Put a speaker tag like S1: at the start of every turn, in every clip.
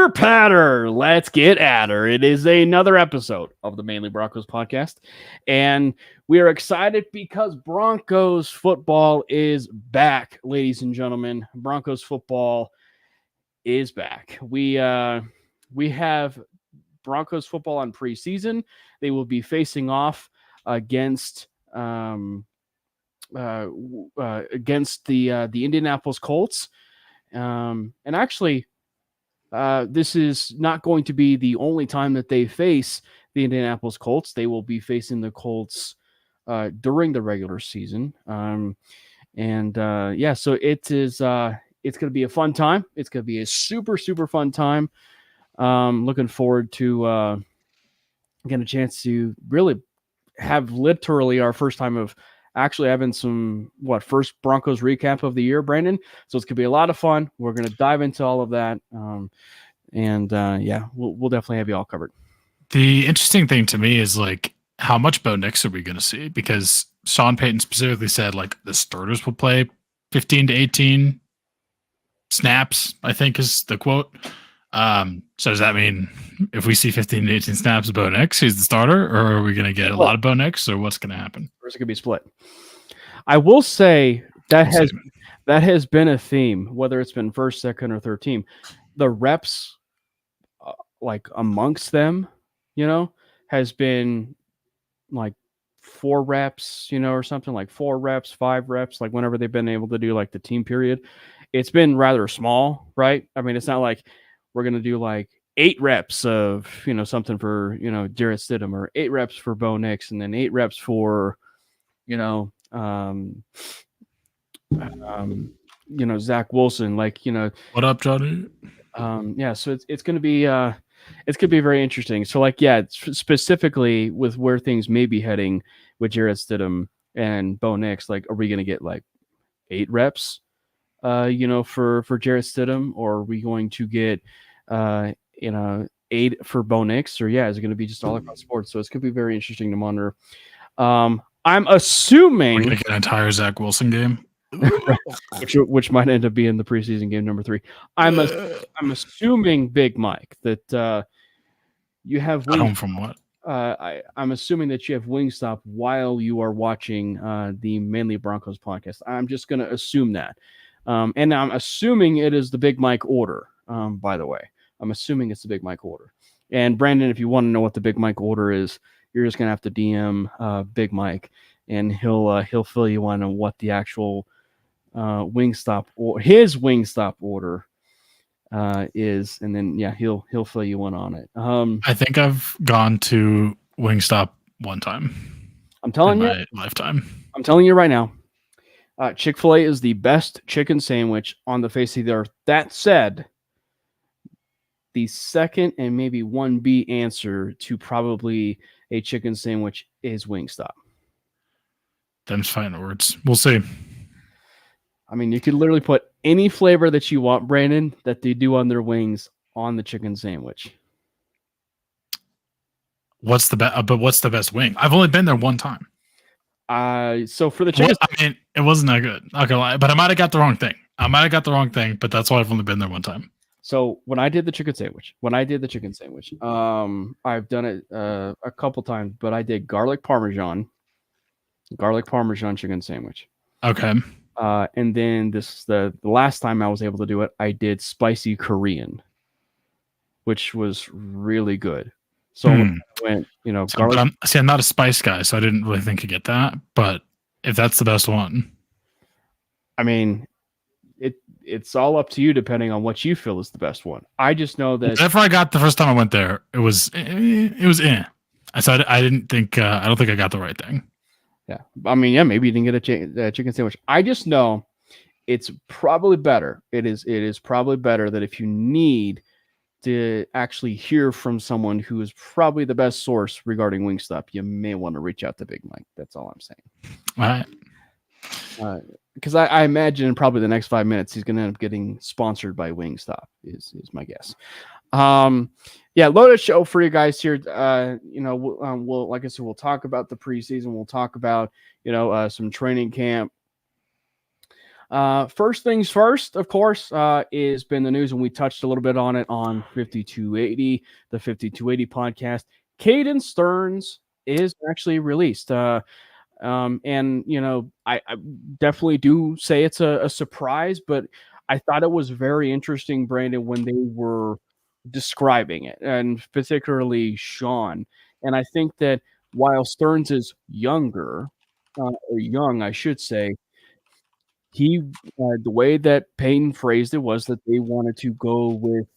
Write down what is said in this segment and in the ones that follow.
S1: Pitter patter, let's get at her. It is another episode of the Manely Broncos Podcast, and we are excited because Broncos football is back, ladies and gentlemen. Broncos football is back. We have Broncos football on preseason. They will be facing off against the Indianapolis Colts, and actually. This is not going to be the only time that they face the Indianapolis Colts. They will be facing the Colts during the regular season. So it is. It's going to be a fun time. It's going to be a super, super fun time. Looking forward to getting a chance to really have literally our first time of actually having some first Broncos recap of the year, Brandon. So it's gonna be a lot of fun. We're gonna dive into all of that, we'll definitely have you all covered.
S2: The interesting thing to me is how much Bo Nix are we gonna see? Because Sean Payton specifically said the starters will play 15 to 18 snaps, I think is the quote. So does that mean if we see 15 to 18 snaps of Bo Nix, he's the starter, or are we going to get a lot of Bo Nix, or what's going to happen?
S1: Or is it going to be split? I will say that has been a theme, whether it's been first, second, or third team. The reps, amongst them, has been 4 reps, or something 4 reps, 5 reps, whenever they've been able to do the team period. It's been rather small, right? I mean, it's not like we're going to do 8 reps of, something for, Jarrett Stidham, or 8 reps for Bo Nix, and then 8 reps for, Zach Wilson,
S2: what up, Johnny?
S1: So it's going to be, very interesting. So specifically with where things may be heading with Jarrett Stidham and Bo Nix, are we going to get 8 reps, for Jarrett Stidham, or are we going to get, 8 for Bo Nix, or is it going to be just all across the board? So it's going to be very interesting to monitor. I'm assuming
S2: we're going to get an entire Zach Wilson game,
S1: which might end up being the preseason game number 3. I'm assuming, Big Mike, that you have
S2: home from what?
S1: I'm assuming that you have Wingstop while you are watching the Manely Broncos podcast. I'm just going to assume that. And I'm assuming it is the Big Mike order, by the way. I'm assuming it's the Big Mike order. And Brandon, if you want to know what the Big Mike order is, you're just going to have to DM Big Mike, and he'll fill you in on what the actual Wingstop or his Wingstop order is, and then he'll fill you in on it.
S2: I think I've gone to Wingstop one time.
S1: I'm telling you,
S2: my lifetime.
S1: I'm telling you right now. Chick-fil-A is the best chicken sandwich on the face of the earth. That said, the second and maybe 1B answer to probably a chicken sandwich is Wingstop.
S2: Them's fine words. We'll see.
S1: I mean, you could literally put any flavor that you want, Brandon, that they do on their wings on the chicken sandwich.
S2: What's the best wing? I've only been there one time.
S1: So for the chicken,
S2: it wasn't that good. Not gonna lie, but I might have got the wrong thing. But that's why I've only been there one time.
S1: So when I did the chicken sandwich, I've done it a couple times, but I did garlic parmesan chicken sandwich.
S2: Okay.
S1: And then the last time I was able to do it, I did spicy Korean, which was really good. So I went, garlic.
S2: I'm not a spice guy, so I didn't really think to get that. But if that's the best one,
S1: I mean, it's all up to you, depending on what you feel is the best one. I just know that
S2: whatever I got the first time I went there, it was. So I didn't think. I don't think I got the right thing.
S1: Yeah, I mean, maybe you didn't get a chicken sandwich. I just know it's probably better. It is probably better that if you need to actually hear from someone who is probably the best source regarding Wingstop, you may want to reach out to Big Mike. That's all I'm saying.
S2: All right.
S1: Because I imagine in probably the next 5 minutes he's going to end up getting sponsored by Wingstop. Is my guess. Loaded show for you guys here. We'll like I said, we'll talk about the preseason. We'll talk about some training camp. First things first, of course, is been the news, and we touched a little bit on it on 5280, the 5280 podcast. Caden Stearns is actually released. And, I definitely do say it's a surprise, but I thought it was very interesting, Brandon, when they were describing it, and particularly Sean. And I think that while Stearns is younger, or young, I should say, he the way that Payton phrased it was that they wanted to go with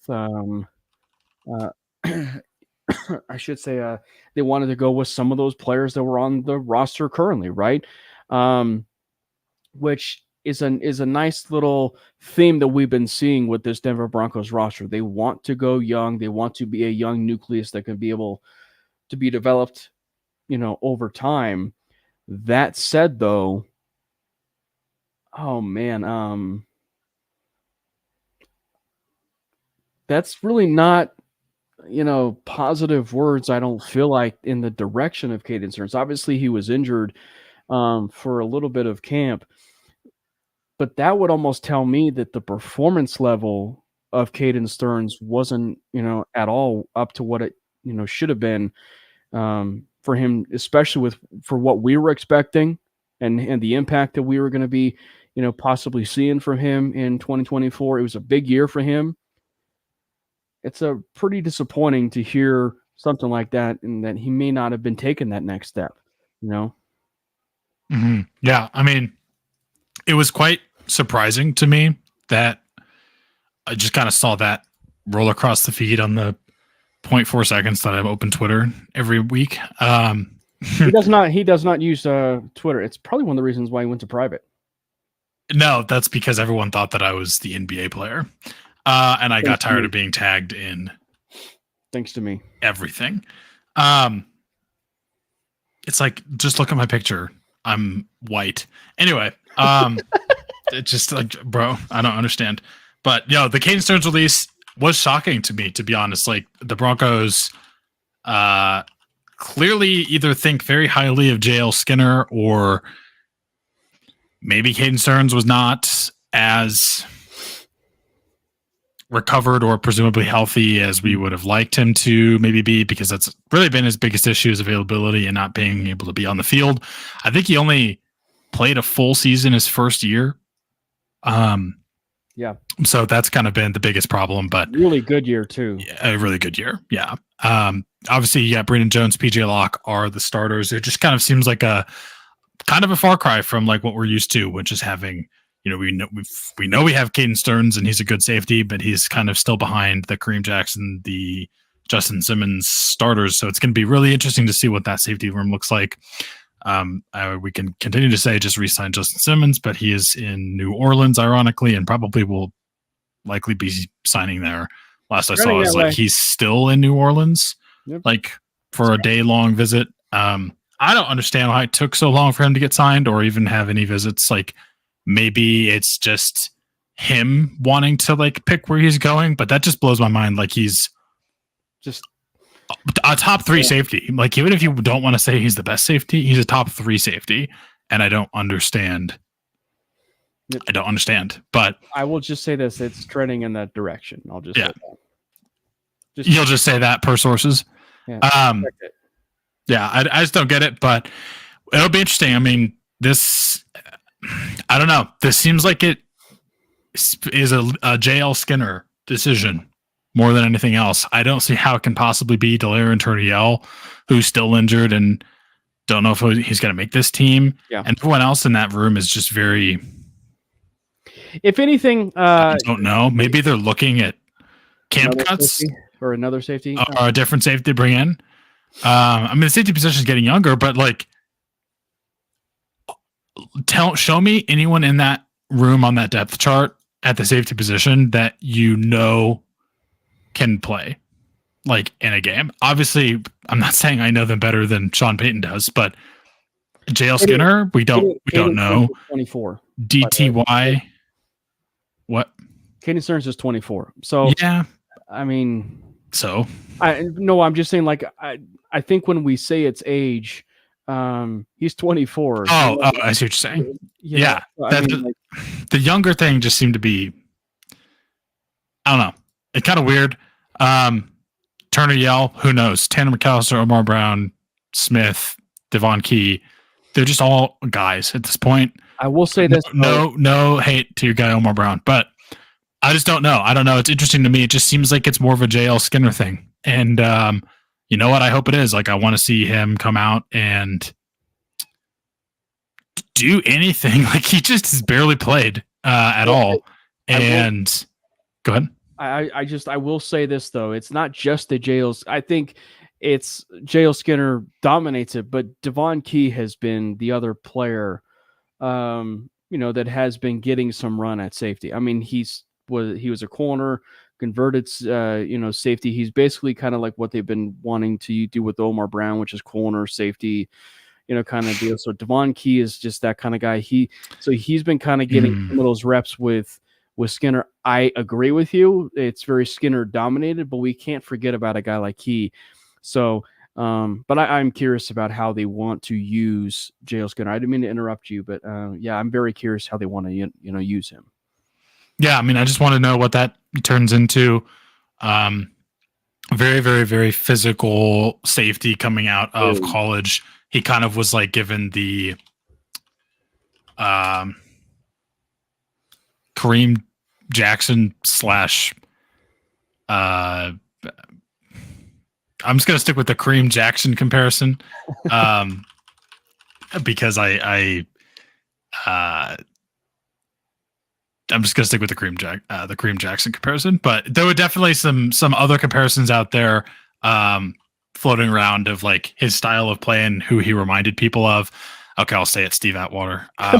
S1: I should say they wanted to go with some of those players that were on the roster currently, right? Which is a nice little theme that we've been seeing with this Denver Broncos roster. They want to go young. They want to be a young nucleus that can be able to be developed, over time. That said, though, oh man, that's really not, positive words. I don't feel like in the direction of Caden Stearns. Obviously, he was injured for a little bit of camp, but that would almost tell me that the performance level of Caden Stearns wasn't, at all up to what it, should have been for him, especially for what we were expecting and the impact that we were going to be, possibly seeing from him in 2024. It was a big year for him. It's a pretty disappointing to hear something like that, and that he may not have been taking that next step,
S2: Mm-hmm. Yeah. I mean, it was quite surprising to me that I just kind of saw that roll across the feed on the 0.4 seconds that I've opened Twitter every week.
S1: He does not use Twitter. It's probably one of the reasons why he went to private.
S2: No, that's because everyone thought that I was the NBA player. And I got tired of being tagged in.
S1: Thanks to me.
S2: Everything. It's like, just look at my picture. I'm white. Anyway, it's just like, bro, I don't understand. But the Caden Stearns release was shocking to me, to be honest. Like, the Broncos clearly either think very highly of JL Skinner, or maybe Caden Stearns was not as recovered or presumably healthy as we would have liked him to maybe be, because that's really been his biggest issue, is availability and not being able to be on the field. I think he only played a full season his first year.
S1: Yeah.
S2: So that's kind of been the biggest problem, but
S1: really good year too.
S2: A really good year. Yeah. Obviously, Brandon Jones, PJ Locke are the starters. It just kind of seems like a kind of a far cry from like what we're used to, which is having, we know we have Caden Stearns and he's a good safety, but he's kind of still behind the Kareem Jackson, the Justin Simmons starters. So it's going to be really interesting to see what that safety room looks like. We can continue to say just re-sign Justin Simmons, but he is in New Orleans, ironically, and probably will likely be signing there. Last I saw is like he's still in New Orleans, like for a day-long visit. I don't understand why it took so long for him to get signed or even have any visits. Like, maybe it's just him wanting to like pick where he's going, but that just blows my mind. Like, he's
S1: just
S2: a top 3 safety. Like, even if you don't want to say he's the best safety, he's a top 3 safety. And I don't understand. But
S1: I will just say this: it's trending in that direction. I'll just say that.
S2: You'll just say that per sources.
S1: Yeah.
S2: I just don't get it, but it'll be interesting. I mean, I don't know. This seems like it is a JL Skinner decision more than anything else. I don't see how it can possibly be Delarian Turniel, who's still injured and don't know if he's going to make this team.
S1: Yeah.
S2: And everyone else in that room is just very...
S1: If anything...
S2: I don't know. Maybe they're looking at camp cuts.
S1: Or another safety.
S2: Or a different safety to bring in. I mean, the safety position is getting younger, but like... show me anyone in that room on that depth chart at the safety position that can play like in a game. Obviously, I'm not saying I know them better than Sean Payton does, but JL Skinner, we don't know.
S1: 24.
S2: DTY. What?
S1: Caden Stearns is 24. So
S2: yeah,
S1: I mean,
S2: so
S1: I'm just saying, like, I think when we say it's age, He's 24.
S2: Oh, I see what you're saying. Yeah, the younger thing just seemed to be, I don't know, it's kind of weird. Turner Yell, who knows? Tanner McAllister, Omar Brown, Smith, Devon Key, they're just all guys at this point.
S1: I will say this.
S2: No hate to your guy Omar Brown, but I just don't know. I don't know. It's interesting to me. It just seems like it's more of a JL Skinner thing. And you know what? I hope it is. Like, I want to see him come out and do anything. Like, he just has barely played at all. And go ahead.
S1: I will say this though. It's not just the JL. I think it's JL Skinner dominates it, but Devon Key has been the other player, that has been getting some run at safety. I mean, he was a corner, converted, safety. He's basically kind of like what they've been wanting to do with Omar Brown, which is corner safety, kind of deal. So Devon Key is just that kind of guy. He's been kind of getting some of those reps with Skinner. I agree with you. It's very Skinner dominated, but we can't forget about a guy like Key. So, but I'm curious about how they want to use JL Skinner. I didn't mean to interrupt you, but I'm very curious how they want to use him.
S2: Yeah, I mean, I just want to know what that turns into. Very, very, very physical safety coming out of college. He kind of was like given the Kareem Jackson / I'm just going to stick with the Kareem Jackson comparison because I'm just going to stick with the Kareem Jackson comparison, but there were definitely some other comparisons out there floating around of like his style of play and who he reminded people of. Okay, I'll say it, Steve Atwater. I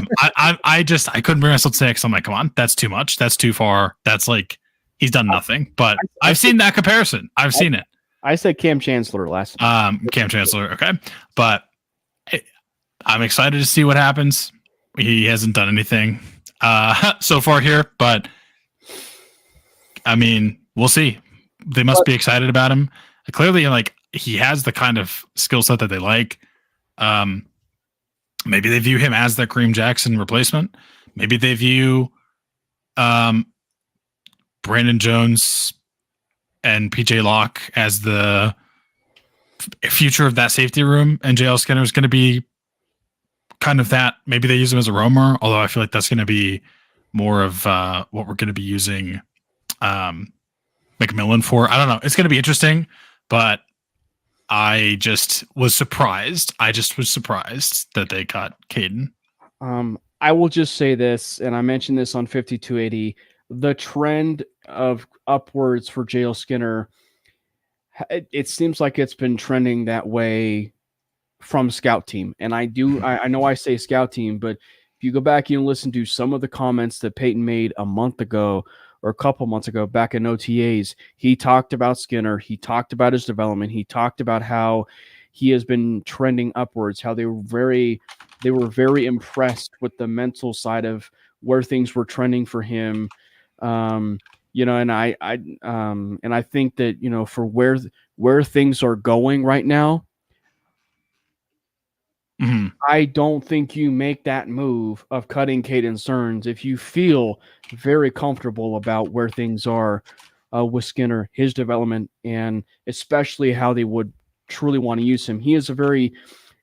S2: couldn't bring myself to say it because I'm like, come on, that's too much. That's too far. That's like, he's done nothing. But I've seen that comparison. I've seen it.
S1: I said Cam Chancellor last time.
S2: Cam Chancellor, okay. But I'm excited to see what happens. He hasn't done anything so far here, but I mean, we'll see. They must be excited about him. Clearly, like, he has the kind of skill set that they like. Maybe they view him as the Kareem Jackson replacement. Maybe they view Brandon Jones and PJ Locke as the future of that safety room, and JL Skinner is going to be kind of that. Maybe they use him as a roamer, although I feel like that's going to be more of what we're going to be using McMillan for. I don't know. It's going to be interesting, but I just was surprised. That they got Caden.
S1: I will just say this, and I mentioned this on 5280. The trend of upwards for JL Skinner, it seems like it's been trending that way from scout team. And I know I say scout team, but if you go back and listen to some of the comments that Peyton made a month ago or a couple months ago back in OTAs, he talked about Skinner. He talked about his development. He talked about how he has been trending upwards, how they were very impressed with the mental side of where things were trending for him. And I think that, for where things are going right now, I don't think you make that move of cutting Caden Stearns if you feel very comfortable about where things are with Skinner, his development, and especially how they would truly want to use him.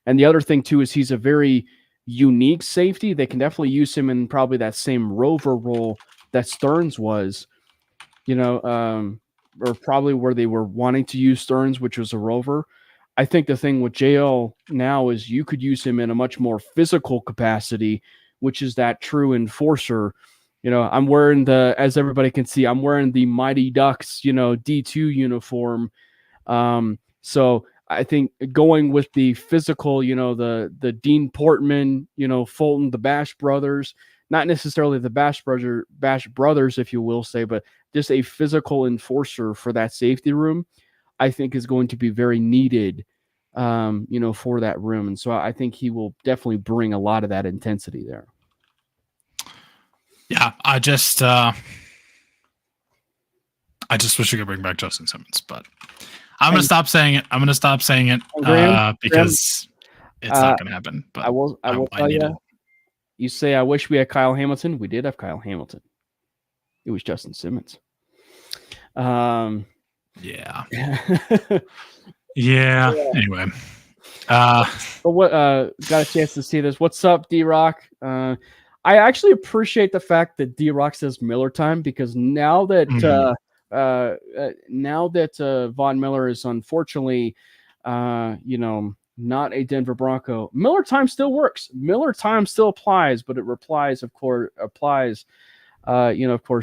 S1: And the other thing too is he's a very unique safety. They can definitely use him in probably that same rover role that Stearns was, or probably where they were wanting to use Stearns, which was a rover. I think the thing with JL now is you could use him in a much more physical capacity, which is that true enforcer. I'm wearing as everybody can see, I'm wearing the Mighty Ducks, D2 uniform. So I think going with the physical, the Dean Portman, Fulton, the Bash brothers, not necessarily the Bash brothers, if you will say, but just a physical enforcer for that safety room, I think is going to be very needed, for that room. And so I think he will definitely bring a lot of that intensity there.
S2: Yeah. I just wish we could bring back Justin Simmons, but I'm going to stop saying it. Because It's not going to happen. But
S1: I will tell
S2: need
S1: you.
S2: it.
S1: You say I wish we had Kyle Hamilton. We did have Kyle Hamilton. It was Justin Simmons.
S2: Yeah. Yeah. Anyway.
S1: But what got a chance to see this. What's up, D-Rock? I actually appreciate the fact that D-Rock says Miller time, because now that Von Miller is unfortunately not a Denver Bronco, Miller time still works. Miller time still applies, but it applies of course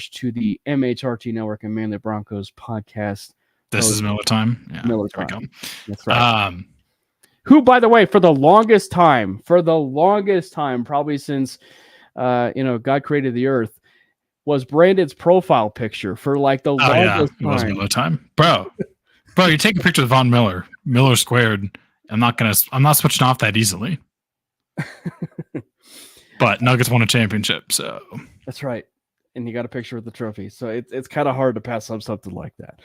S1: to the MHRT Network and Manly Broncos podcast.
S2: This is Miller time. Yeah,
S1: Miller
S2: there
S1: time.
S2: we go.
S1: That's right. Who, by the way, for the longest time, probably since God created the earth, was Brandon's profile picture for like the longest time.
S2: It was Miller time, bro. You take a picture of Von Miller squared. I'm not switching off that easily. But Nuggets won a championship, so
S1: that's right. And you got a picture of the trophy, so it's kind of hard to pass up something like that.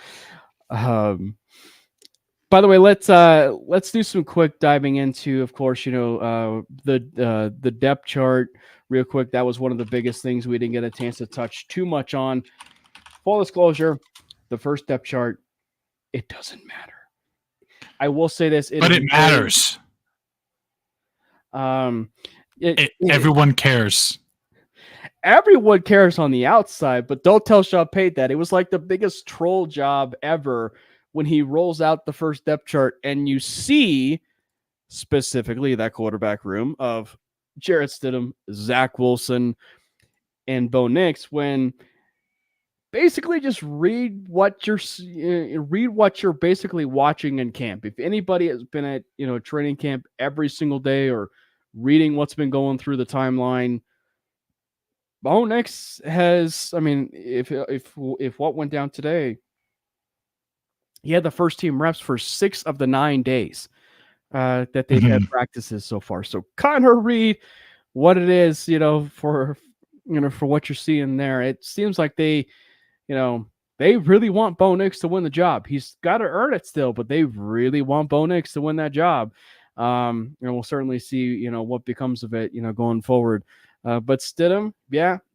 S1: By the way, let's do some quick diving into, of course, the depth chart real quick. That was one of the biggest things we didn't get a chance to touch too much on. Full disclosure, the first depth chart, it doesn't matter. I will say this,
S2: but it matters. Everyone cares.
S1: Everyone cares on the outside, but don't tell Sean Payton that. It was like the biggest troll job ever when he rolls out the first depth chart and you see specifically that quarterback room of Jarrett Stidham, Zach Wilson, and Bo Nix, when basically just read what you're basically watching in camp. If anybody has been at training camp every single day or reading what's been going through the timeline, Bo Nix has, if what went down today, he had the first team reps for 6 of the 9 days that they've had practices so far. So kind of read what it is, for what you're seeing there. It seems like they really want Bo Nix to win the job. He's got to earn it still, but they really want Bo Nix to win that job. We'll certainly see, what becomes of it, going forward. But Stidham,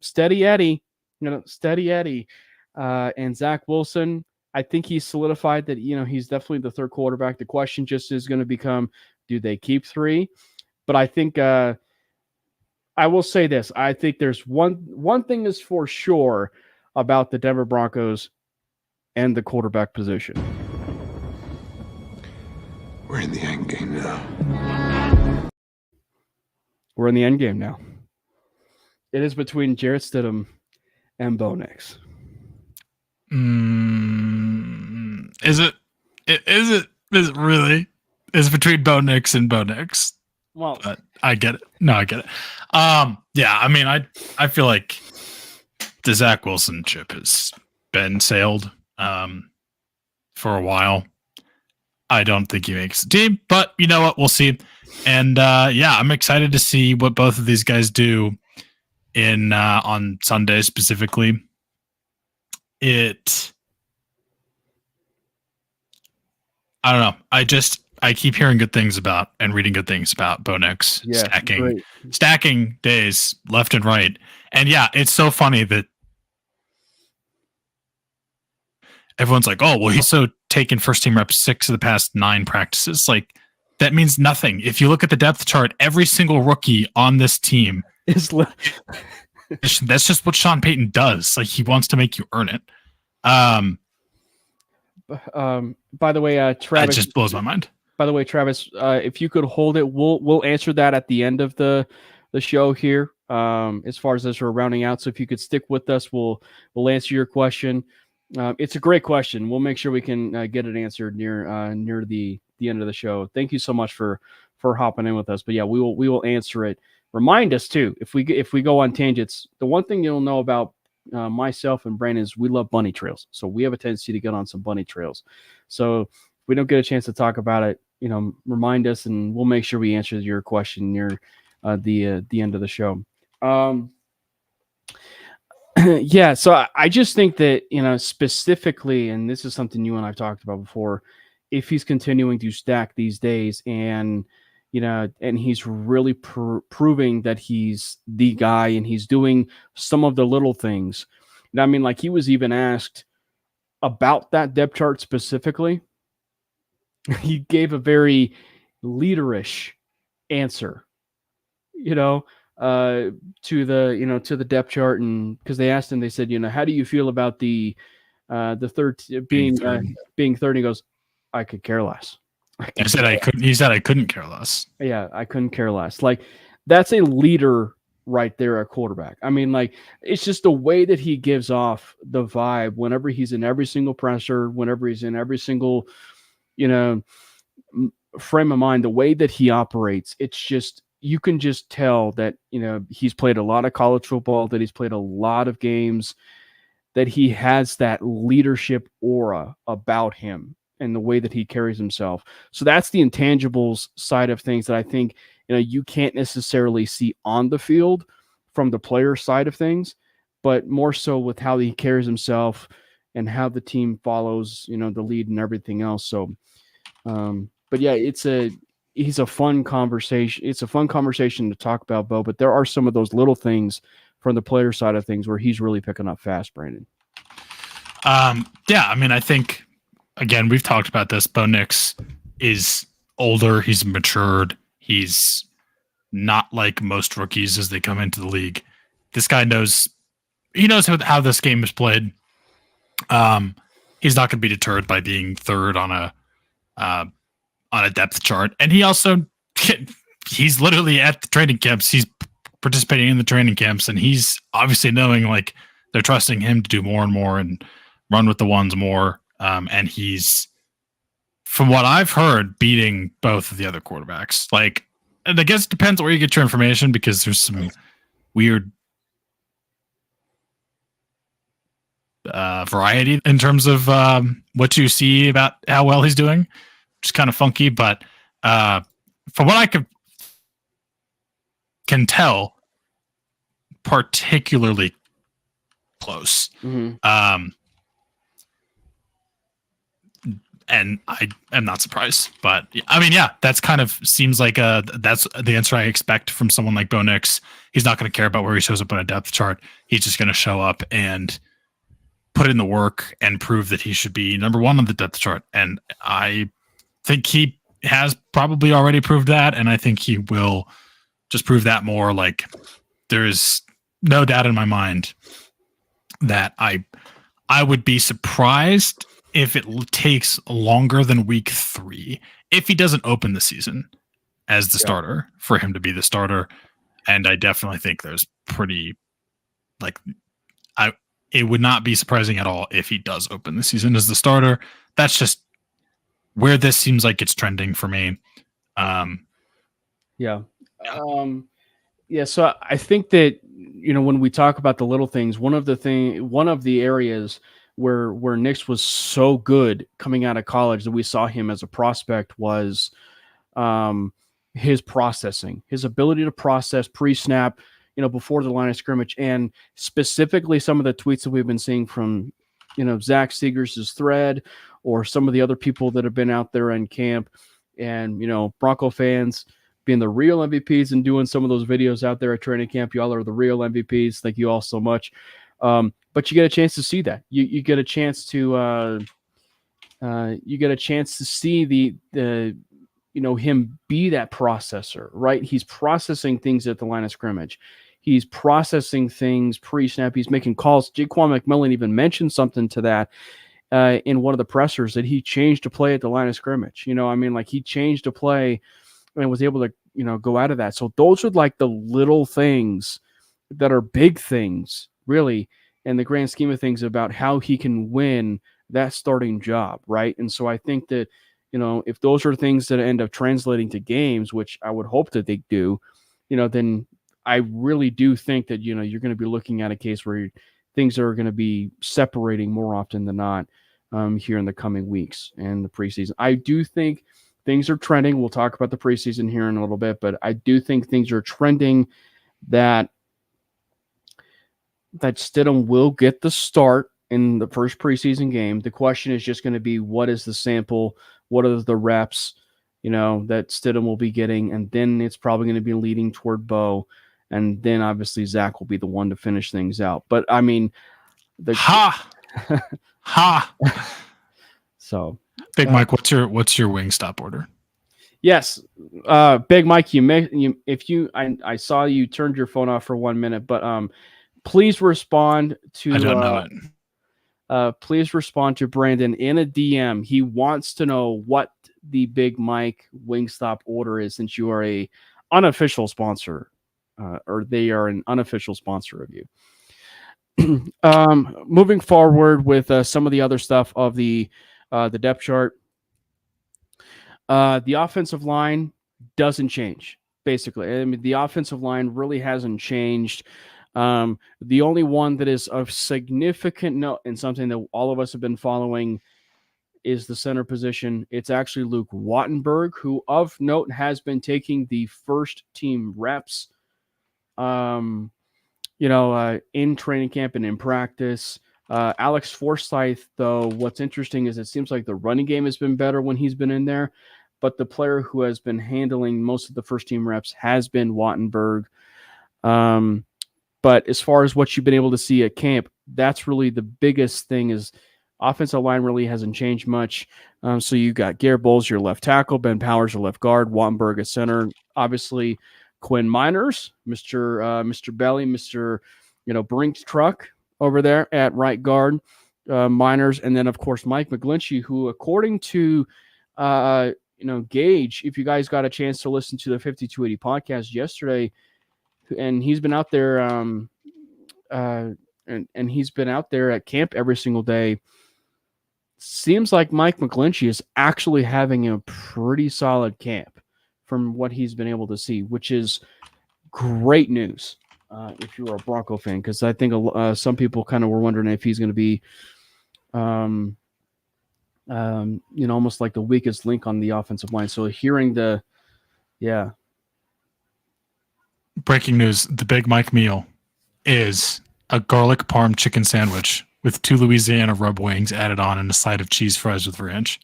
S1: steady Eddie, and Zach Wilson, I think he's solidified that, he's definitely the third quarterback. The question just is going to become, do they keep 3? But I think, I will say this. I think there's one thing is for sure about the Denver Broncos and the quarterback position.
S3: We're in the end game now.
S1: We're in the end game now. It is between Jarrett Stidham and Bo Nix.
S2: Is it really? Is it between Bo Nix and Bo Nix?
S1: Well,
S2: but I get it. No, I get it. I feel like the Zach Wilson ship has been sailed for a while. I don't think he makes the team, but you know what? We'll see. And I'm excited to see what both of these guys do in on Sunday specifically. I don't know. I keep hearing good things about and reading good things about Bo Nix stacking days left and right. And it's so funny that everyone's like, oh, well, he's so taken first team reps 6 of the past 9 practices. Like, that means nothing. If you look at the depth chart, every single rookie on this team is that's just what Sean Payton does. Like, he wants to make you earn it.
S1: By the way, Travis,
S2: it just blows my mind.
S1: By the way, Travis, if you could hold it, we'll answer that at the end of the show here. As far as we're rounding out, so if you could stick with us, we'll answer your question. It's a great question. We'll make sure we can get it answered near the end of the show. Thank you so much for hopping in with us. But we will answer it. Remind us too if we go on tangents. The one thing you'll know about myself and Brandon is we love bunny trails. So we have a tendency to get on some bunny trails. So if we don't get a chance to talk about it, remind us, and we'll make sure we answer your question near the end of the show. So I just think that, specifically, and this is something you and I've talked about before, if he's continuing to stack these days and, and he's really proving that he's the guy, and he's doing some of the little things. And I mean, like, he was even asked about that depth chart specifically. He gave a very leaderish answer, to the depth chart, and because they asked him, they said, how do you feel about the third being third? And he goes, I could care less.
S2: He said I couldn't care less.
S1: Yeah, I couldn't care less. Like, that's a leader right there at quarterback. I mean, like, it's just the way that he gives off the vibe whenever he's in every single presser, whenever he's in every single, frame of mind, the way that he operates. It's just, you can just tell that, he's played a lot of college football, that he's played a lot of games, that he has that leadership aura about him and the way that he carries himself. So that's the intangibles side of things that I think, you can't necessarily see on the field from the player side of things, but more so with how he carries himself and how the team follows, the lead and everything else. So, but yeah, he's a fun conversation. It's a fun conversation to talk about, Bo, but there are some of those little things from the player side of things where he's really picking up fast, Brandon.
S2: Yeah, I mean, I think, again, we've talked about this. Bo Nix is older. He's matured. He's not like most rookies as they come into the league. This guy knows how this game is played. He's not going to be deterred by being third on a depth chart. And he's literally at the training camps. He's participating in the training camps, and he's obviously knowing, like, they're trusting him to do more and more and run with the ones more. And he's, from what I've heard, beating both of the other quarterbacks. Like, and I guess it depends where you get your information, because there's some weird variety in terms of what you see about how well he's doing, which is kind of funky. But from what I can tell, particularly close.
S1: Mm-hmm.
S2: And I am not surprised, but I mean, yeah, that's kind of seems like that's the answer I expect from someone like Bo Nix. He's not going to care about where he shows up on a depth chart. He's just going to show up and put in the work and prove that he should be number one on the depth chart. And I think he has probably already proved that. And I think he will just prove that more. Like, there is no doubt in my mind that I would be surprised if it takes longer than week 3, if he doesn't open the season as the starter, for him to be the starter. And I definitely think there's pretty, like, it would not be surprising at all if he does open the season as the starter. That's just where this seems like it's trending for me.
S1: So I think that, when we talk about the little things, one of the areas where Nix was so good coming out of college that we saw him as a prospect was his processing, his ability to process pre-snap, before the line of scrimmage, and specifically some of the tweets that we've been seeing from, Zach Seegers' thread, or some of the other people that have been out there in camp, and, Bronco fans being the real MVPs and doing some of those videos out there at training camp. Y'all are the real MVPs. Thank you all so much. But you get a chance to see that. You get a chance to see the him be that processor, right? He's processing things at the line of scrimmage. He's processing things pre-snap. He's making calls. Jaquan McMillan even mentioned something to that in one of the pressers, that he changed a play at the line of scrimmage. He changed a play and was able to, go out of that. So those are like the little things that are big things, really, in the grand scheme of things, about how he can win that starting job, right? And so I think that, if those are things that end up translating to games, which I would hope that they do, then I really do think that, you're going to be looking at a case where things are going to be separating more often than not here in the coming weeks and the preseason. I do think things are trending. We'll talk about the preseason here in a little bit, but I do think things are trending that Stidham will get the start in the first preseason game. The question is just going to be, what is the sample? What are the reps? that Stidham will be getting, and then it's probably going to be leading toward Bo, and then obviously Zach will be the one to finish things out. But I mean,
S2: ha.
S1: So,
S2: Big Mike, what's your Wingstop order?
S1: Yes, Big Mike, I saw you turned your phone off for 1 minute, but please respond to.
S2: I don't know it.
S1: Please respond to Brandon in a DM. He wants to know what the Big Mike Wingstop order is, since you are a unofficial sponsor, or they are an unofficial sponsor of you. Moving forward with some of the other stuff of the depth chart. The offensive line doesn't change, basically. I mean, the offensive line really hasn't changed. The only one that is of significant note and something that all of us have been following is the center position. It's actually Luke Wattenberg, who of note has been taking the first team reps, in training camp and in practice. Alex Forsyth, though, what's interesting is it seems like the running game has been better when he's been in there, but the player who has been handling most of the first team reps has been Wattenberg. But as far as what you've been able to see at camp, that's really the biggest thing. Is offensive line really hasn't changed much. So you got Garrett Bowles, your left tackle, Ben Powers, your left guard, Wattenberg at center, obviously Quinn Miners, Mr. Belly, Mr. Brink's truck over there at right guard, Miners, and then of course Mike McGlinchey, who according to Gage, if you guys got a chance to listen to the 5280 podcast yesterday, and he's been out there and he's been out there at camp every single day. Seems like Mike McGlinchey is actually having a pretty solid camp from what he's been able to see, which is great news if you're a Bronco fan, because I think some people kind of were wondering if he's going to be almost like the weakest link on the offensive line. So hearing
S2: breaking news, the Big Mike meal is a garlic parm chicken sandwich with 2 Louisiana rub wings added on and a side of cheese fries with ranch.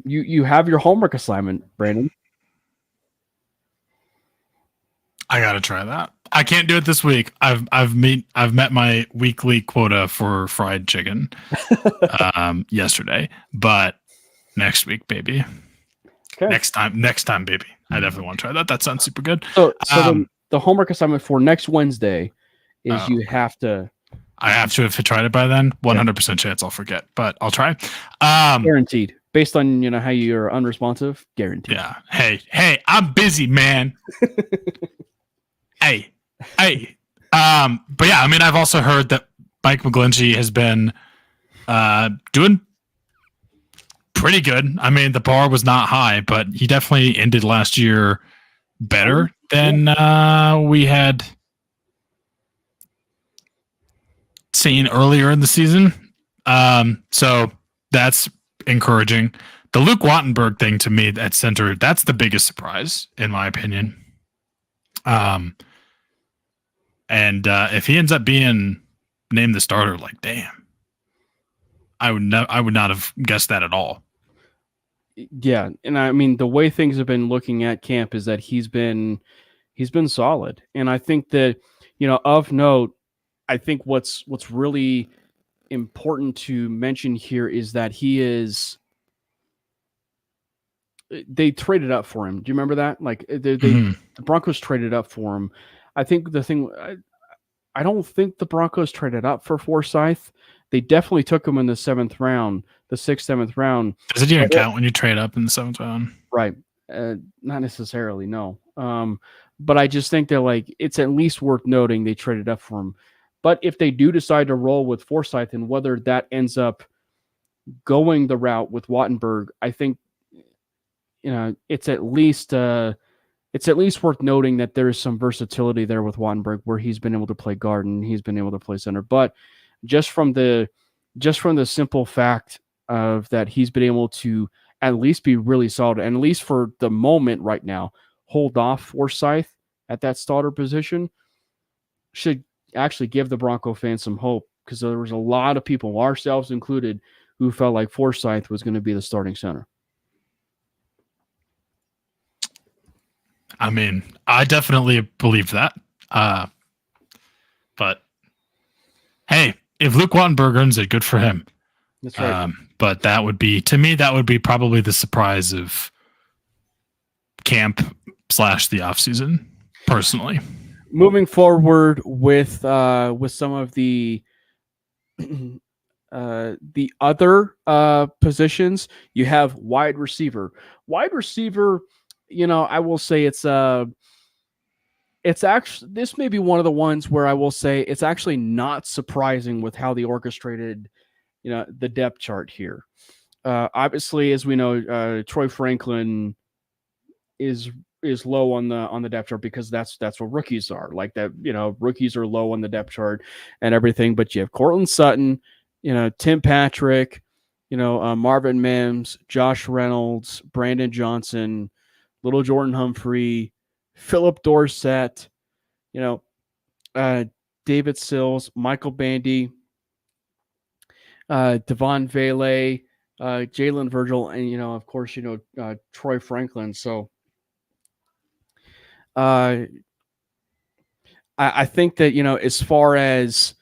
S1: You have your homework assignment, Brandon.
S2: I gotta try that. I can't do it this week. I've met my weekly quota for fried chicken yesterday, but next week, baby.
S1: Okay.
S2: Next time, baby. I definitely want to try that. That sounds super good.
S1: So the homework assignment for next Wednesday is you have to.
S2: I have to, if I tried it by then, 100% chance I'll forget, but I'll try.
S1: Guaranteed. Based on how you're unresponsive, guaranteed.
S2: Yeah. Hey, I'm busy, man. Hey. But yeah, I mean, I've also heard that Mike McGlinchey has been doing pretty good. I mean, the bar was not high, but he definitely ended last year better than we had seen earlier in the season. So that's encouraging. The Luke Wattenberg thing to me at center, that's the biggest surprise in my opinion. And if he ends up being named the starter, like, damn, I would not have guessed that at all.
S1: Yeah, and I mean the way things have been looking at camp is that he's been solid, and I think that of note, I think what's really important to mention here is that they traded up for him. Do you remember that? Like the Broncos traded up for him. I think I don't think the Broncos traded up for Forsyth. They definitely took him in the 7th round, the 6th, 7th round.
S2: Does it even count when you trade up in the 7th round?
S1: Right. Not necessarily, no. But I just think that it's at least worth noting they traded up for him. But if they do decide to roll with Forsyth, and whether that ends up going the route with Wattenberg, I think it's at least worth noting that there is some versatility there with Wattenberg, where he's been able to play guard and he's been able to play center. But just from the simple fact of that, he's been able to at least be really solid, and at least for the moment right now, hold off Forsyth at that starter position, should actually give the Bronco fans some hope, because there was a lot of people, ourselves included, who felt like Forsythe was going to be the starting center.
S2: I mean, I definitely believe that. But hey, if Luke Wattenberg earns it, good for him.
S1: That's right.
S2: But that would be, to me, that would be probably the surprise of camp / the off season, personally.
S1: Moving forward with some of the other positions, you have wide receiver. Wide receiver, I will say it's actually, this may be one of the ones where I will say it's actually not surprising with how they orchestrated, the depth chart here. Obviously, as we know, Troy Franklin is low on the depth chart because that's what rookies are like. That rookies are low on the depth chart and everything. But you have Cortland Sutton, Tim Patrick, Marvin Mims, Josh Reynolds, Brandon Johnson, Little Jordan Humphrey, Philip Dorsett, David Sills, Michael Bandy, Devon Vele, Jalen Virgil, and of course Troy Franklin. So I think that as far as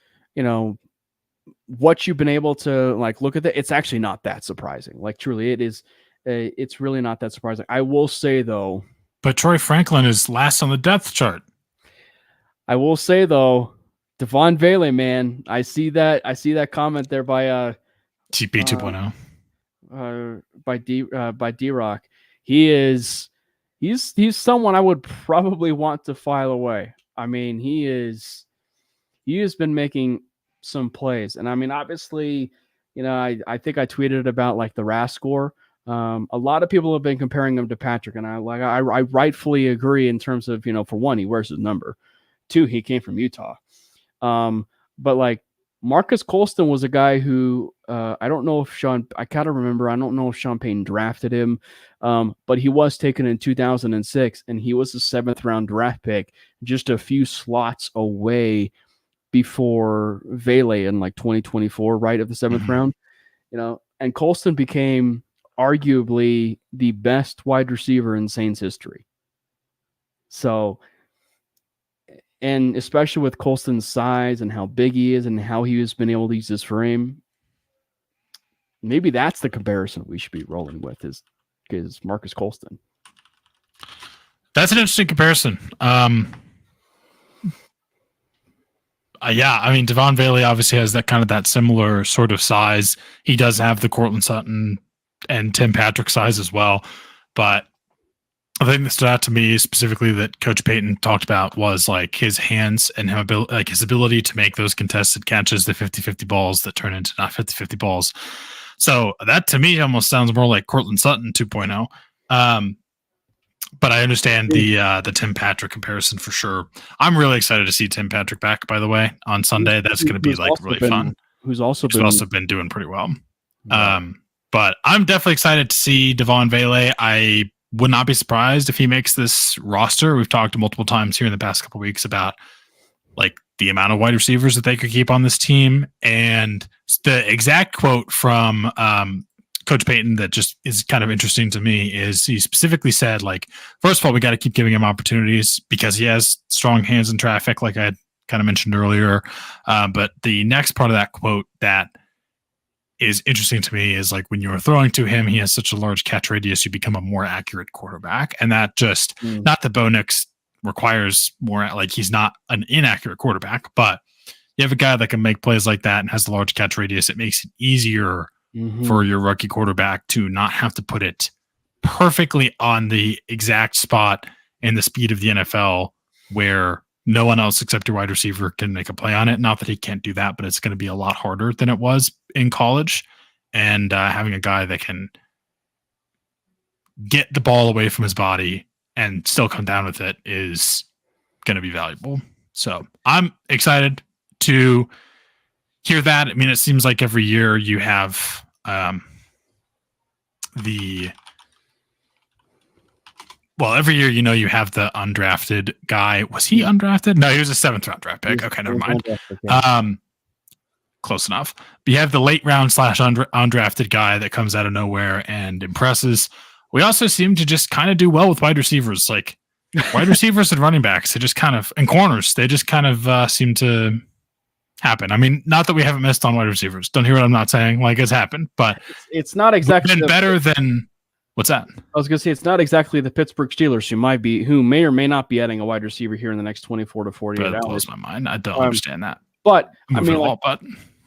S1: what you've been able to look at that, it's actually not that surprising. Like truly, it is. It's really not that surprising. I will say though.
S2: But Troy Franklin is last on the depth chart.
S1: I will say though, Devon Vele, man, I see that comment there by
S2: TP 2.0.
S1: By D-Rock. He's someone I would probably want to file away. I mean, he has been making some plays, and I mean, obviously, I think I tweeted about the RAS score. A lot of people have been comparing him to Patrick, and I rightfully agree in terms of for one, he wears his number. 2, he came from Utah. But Marcus Colston was a guy who I don't know if Sean Payton drafted him, but he was taken in 2006, and he was a 7th round draft pick, just a few slots away before Vele in 2024, right at the 7th round. And Colston became arguably the best wide receiver in Saints history. So, and especially with Colston's size and how big he is and how he has been able to use his frame, maybe that's the comparison we should be rolling with is Marcus Colston.
S2: That's an interesting comparison. Yeah, I mean, Devon Vele obviously has that similar sort of size. He does have the Cortland Sutton and Tim Patrick size as well. But the thing that stood out to me specifically that Coach Payton talked about was his hands and his ability to make those contested catches, the 50-50 balls that turn into not 50-50 balls. So that to me almost sounds more like Cortland Sutton 2.0. But I understand the Tim Patrick comparison for sure. I'm really excited to see Tim Patrick back, by the way, on Sunday. That's going to be really fun.
S1: Who's also
S2: been doing pretty well. Yeah. But I'm definitely excited to see Devon Vele. I would not be surprised if he makes this roster. We've talked multiple times here in the past couple of weeks about the amount of wide receivers that they could keep on this team. And the exact quote from Coach Payton that just is kind of interesting to me is he specifically said, first of all, we got to keep giving him opportunities because he has strong hands in traffic, like I had kind of mentioned earlier. But the next part of that quote that is interesting to me is when you're throwing to him, he has such a large catch radius, you become a more accurate quarterback. And that just, not that Bo Nix requires more, he's not an inaccurate quarterback, but you have a guy that can make plays like that and has the large catch radius. It makes it easier for your rookie quarterback to not have to put it perfectly on the exact spot in the speed of the NFL where no one else except your wide receiver can make a play on it. Not that he can't do that, but it's going to be a lot harder than it was in college. And having a guy that can get the ball away from his body and still come down with it is going to be valuable. So I'm excited to hear that. I mean, it seems like every year you have every year, you have the undrafted guy. Was he undrafted? No, he was a 7th round draft pick. Okay, never mind. close enough. But you have the late round / undrafted guy that comes out of nowhere and impresses. We also seem to just kind of do well with wide receivers, like wide receivers and running backs. They just kind of, and corners, they just kind of seem to happen. I mean, not that we haven't missed on wide receivers. Don't hear what I'm not saying. Like, it's happened, but
S1: it's not exactly
S2: been better than what's that?
S1: I was going to say it's not exactly the Pittsburgh Steelers who may or may not be adding a wide receiver here in the next 24 to 48 hours.
S2: That blows my mind. I don't understand that.
S1: But
S2: I mean,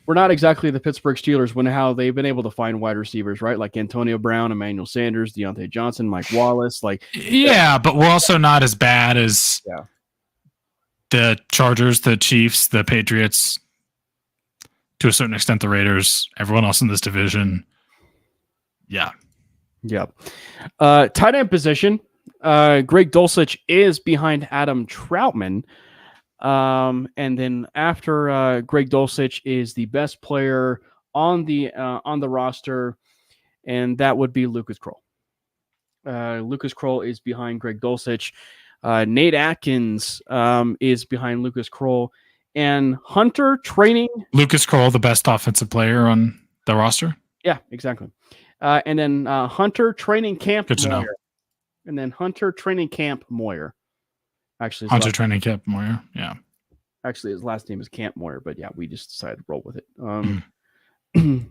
S1: we're not exactly the Pittsburgh Steelers when how they've been able to find wide receivers, right? Like Antonio Brown, Emmanuel Sanders, Deontay Johnson, Mike Wallace. Like,
S2: yeah, but we're also not as bad as the Chargers, the Chiefs, the Patriots, to a certain extent, the Raiders, everyone else in this division. Yeah.
S1: Yep. Tight end position. Greg Dulcich is behind Adam Troutman. And then after Greg Dulcich is the best player on the roster, and that would be Lucas Kroll. Lucas Kroll is behind Greg Dulcich. Nate Atkins is behind Lucas Kroll. And Hunter training
S2: Lucas Kroll, the best offensive player on the roster.
S1: Yeah, exactly. And then Hunter training camp.
S2: Good to know.
S1: And then Hunter training camp Moyer. Actually,
S2: Hunter training camp Moyer. Yeah.
S1: Actually, his last name is Camp Moyer, but yeah, we just decided to roll with it.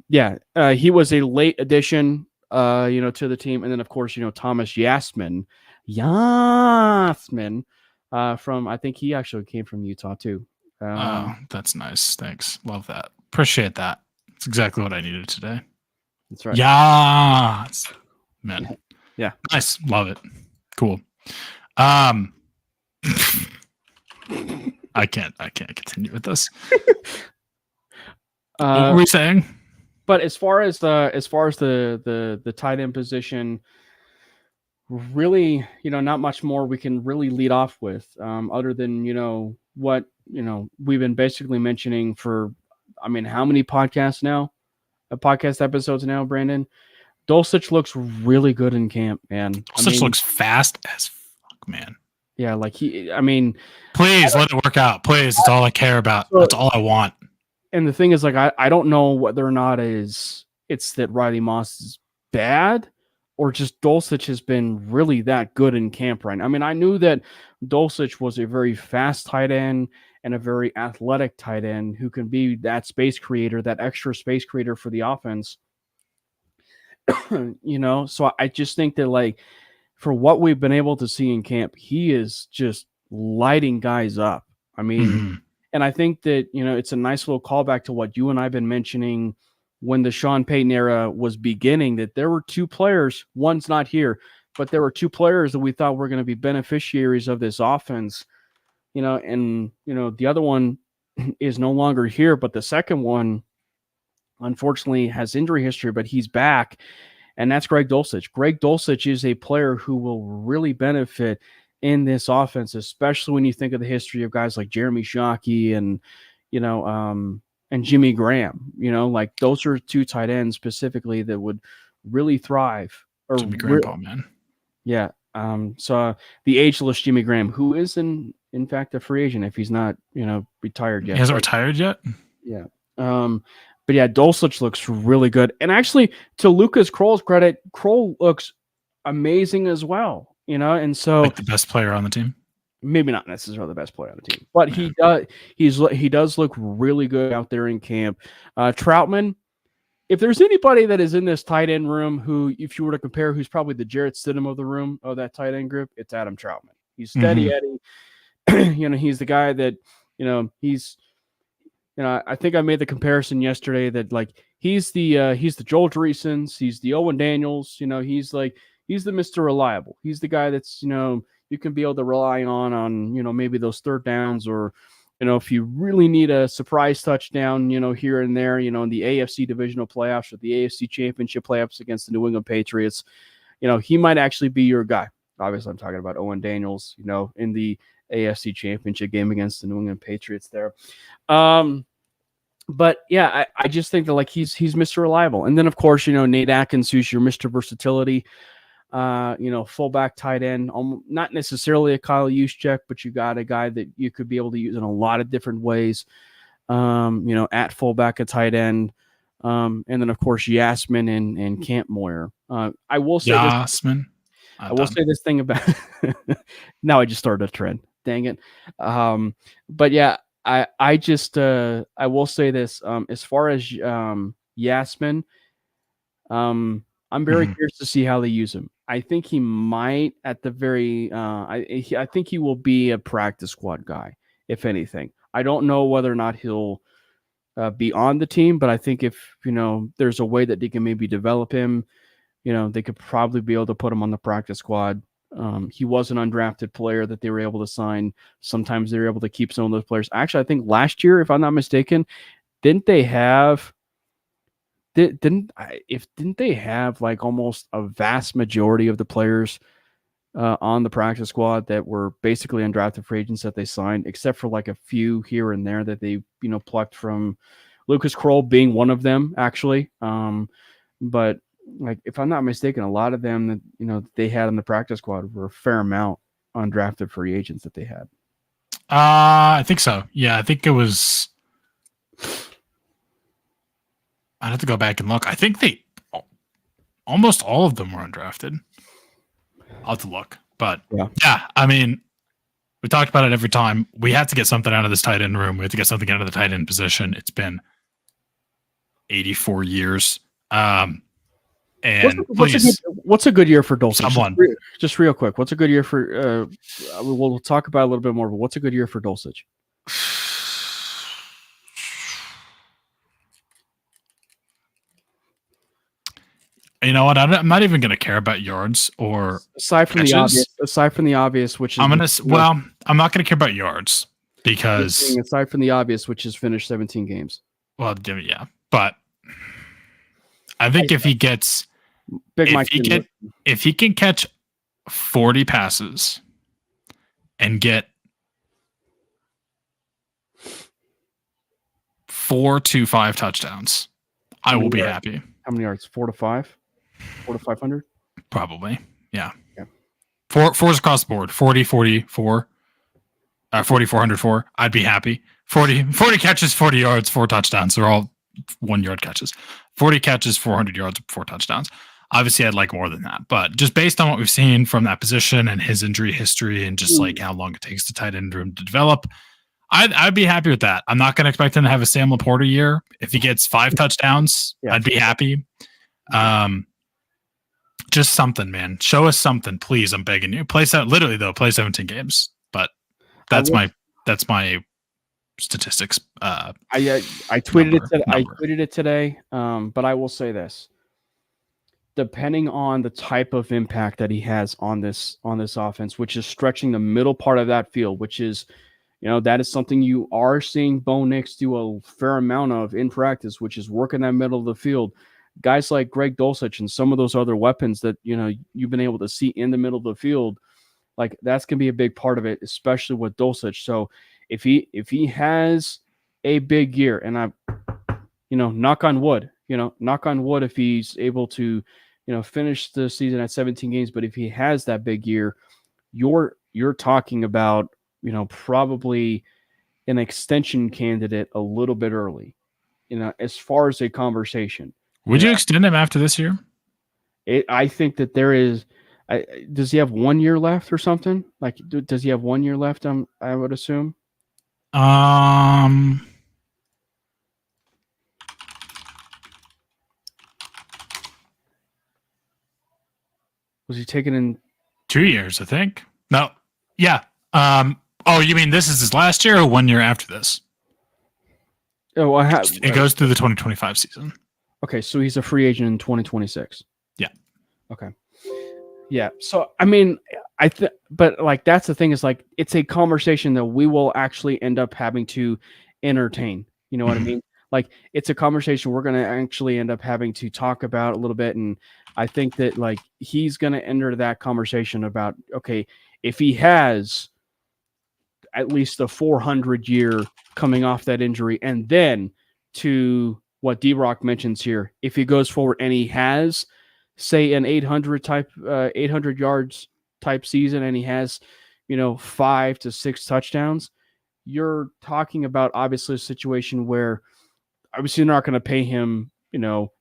S1: Yeah, he was a late addition, to the team, and then of course, Thomas Yasmin, from I think he actually came from Utah too.
S2: Oh, that's nice. Thanks. Love that. Appreciate that. It's exactly what I needed today.
S1: That's right.
S2: Yeah, man.
S1: Yeah.
S2: Nice. Love it. Cool. I can't continue with this. What were we saying?
S1: But as far as the tight end position, really, not much more we can really lead off with, other than what we've been basically mentioning for, how many podcasts now? Podcast episodes now, Brandon. Dulcich looks really good in camp, man.
S2: Dulcich looks fast as fuck, man.
S1: Yeah, like
S2: please let it work out. Please, that's all I care about. That's all I want.
S1: And the thing is, like, I don't know whether or not it's that Riley Moss is bad or just Dulcich has been really that good in camp right now. I knew that Dulcich was a very fast tight end and a very athletic tight end who can be that space creator, that extra space creator for the offense. So I just think that, like, for what we've been able to see in camp, he is just lighting guys up. And I think that, it's a nice little callback to what you and I have been mentioning when the Sean Payton era was beginning, that there were two players, one's not here, but there were two players that we thought were going to be beneficiaries of this offense, and, the other one is no longer here, but the second one, unfortunately, has injury history, but he's back, and that's Greg Dulcich. Greg Dulcich is a player who will really benefit in this offense, especially when you think of the history of guys like Jeremy Shockey and, and Jimmy Graham. Like, those are two tight ends specifically that would really thrive. Or
S2: Jimmy Grandpa, man.
S1: Yeah. So the ageless Jimmy Graham, who is in fact a free agent if he's not, retired yet.
S2: He hasn't retired yet?
S1: Yeah. But yeah, Dulcich looks really good. And actually, to Lucas Kroll's credit, Kroll looks amazing as well. And so,
S2: like the best player on the team.
S1: Maybe not necessarily the best player on the team, but he does look really good out there in camp. Troutman, if there's anybody that is in this tight end room who, if you were to compare, who's probably the Jarrett Stidham of the room, of that tight end group, it's Adam Troutman. He's steady Eddie. He's the guy that, he's, I think I made the comparison yesterday that, like, he's the Joel Dreesens, he's the Owen Daniels, he's the Mr. Reliable. He's the guy that's, you can be able to rely on, maybe those third downs, or, if you really need a surprise touchdown, here and there, in the AFC divisional playoffs or the AFC championship playoffs against the New England Patriots, he might actually be your guy. Obviously, I'm talking about Owen Daniels, in the AFC championship game against the New England Patriots there. But yeah, I just think that, like, he's Mr. Reliable. And then, of course, Nate Atkins, who's your Mr. Versatility, fullback, tight end, not necessarily a Kyle Juszczyk, but you got a guy that you could be able to use in a lot of different ways. at fullback, at tight end. And then of course Yasmin and Camp Moyer. I will say
S2: Yasmin.
S1: I will say this thing about now I just started a trend. Dang it. But yeah, I will say this. As far as Yasmin, I'm very curious to see how they use him. I think he might at the very I think he will be a practice squad guy, if anything. I don't know whether or not he'll be on the team, but I think if there's a way that they can maybe develop him, they could probably be able to put him on the practice squad. He was an undrafted player that they were able to sign. Sometimes they were able to keep some of those players. Actually, I think last year, if I'm not mistaken, didn't they have like almost a vast majority of the players on the practice squad that were basically undrafted free agents that they signed, except for like a few here and there that they plucked from, Lucas Kroll being one of them, actually. But like, if I'm not mistaken, a lot of them that they had on the practice squad were a fair amount undrafted free agents that they had.
S2: I think so. Yeah, I think it was. I'd have to go back and look. I think almost all of them were undrafted. I'll have to look. But yeah, I mean, we talked about it every time. We have to get something out of this tight end room. We have to get something out of the tight end position. It's been 84 years. And
S1: what's a good year for Dulcich?
S2: Someone.
S1: Just real quick. What's a good year for we'll talk about it a little bit more, but what's a good year for Dulcich?
S2: You know what? I'm not even going to care about yards or
S1: aside from the obvious, which is
S2: I'm not going to care about yards because
S1: aside from the obvious, which is finish 17 games.
S2: Well, yeah, but I think if he gets if he can catch 40 passes and get 4 to 5 touchdowns, I will be happy.
S1: How many yards? 4 to 5? 4 to 500?
S2: Probably. Yeah. Fours across the board. 40, 44. 40, 404. I'd be happy. 40 catches, 40 yards, 4 touchdowns. They're all 1 yard catches. 40 catches, 400 yards, 4 touchdowns. Obviously, I'd like more than that. But just based on what we've seen from that position and his injury history and just like how long it takes the tight end room to develop, I'd be happy with that. I'm not going to expect him to have a Sam Laporta year. If he gets 5 touchdowns, I'd be happy. Just something, man. Show us something, please. I'm begging you. Play 17 games. But that's my statistics. I tweeted it today. But I will say this: depending on the type of impact that he has on this offense, which is stretching the middle part of that field, which is, that is something you are seeing Bo Nix do a fair amount of in practice, which is working that middle of the field. Guys like Greg Dulcich and some of those other weapons that you've been able to see in the middle of the field, like that's gonna be a big part of it, especially with Dulcich. So if he has a big year, and I, knock on wood, if he's able to, finish the season at 17 games, but if he has that big year, you're talking about probably an extension candidate a little bit early, as far as a conversation. Would you extend him after this year?
S1: I think that there is. Does he have 1 year left or something? Like, does he have 1 year left? I would assume.
S2: Was
S1: he taken in
S2: 2 years? I think. No. Yeah. Oh, you mean this is his last year or 1 year after this?
S1: Oh,
S2: it goes through the 2025 season.
S1: Okay, so he's a free agent in 2026.
S2: Yeah.
S1: Okay. Yeah. So I mean, but like that's the thing is like it's a conversation that we will actually end up having to entertain. You know what I mean? Like it's a conversation we're going to actually end up having to talk about a little bit, and I think that like he's going to enter that conversation about, okay, if he has at least a 400 year coming off that injury, and then to what D-Rock mentions here, if he goes forward and he has, say, an 800 yards type season, and he has, 5 to 6 touchdowns, you're talking about obviously a situation where obviously you're not going to pay him,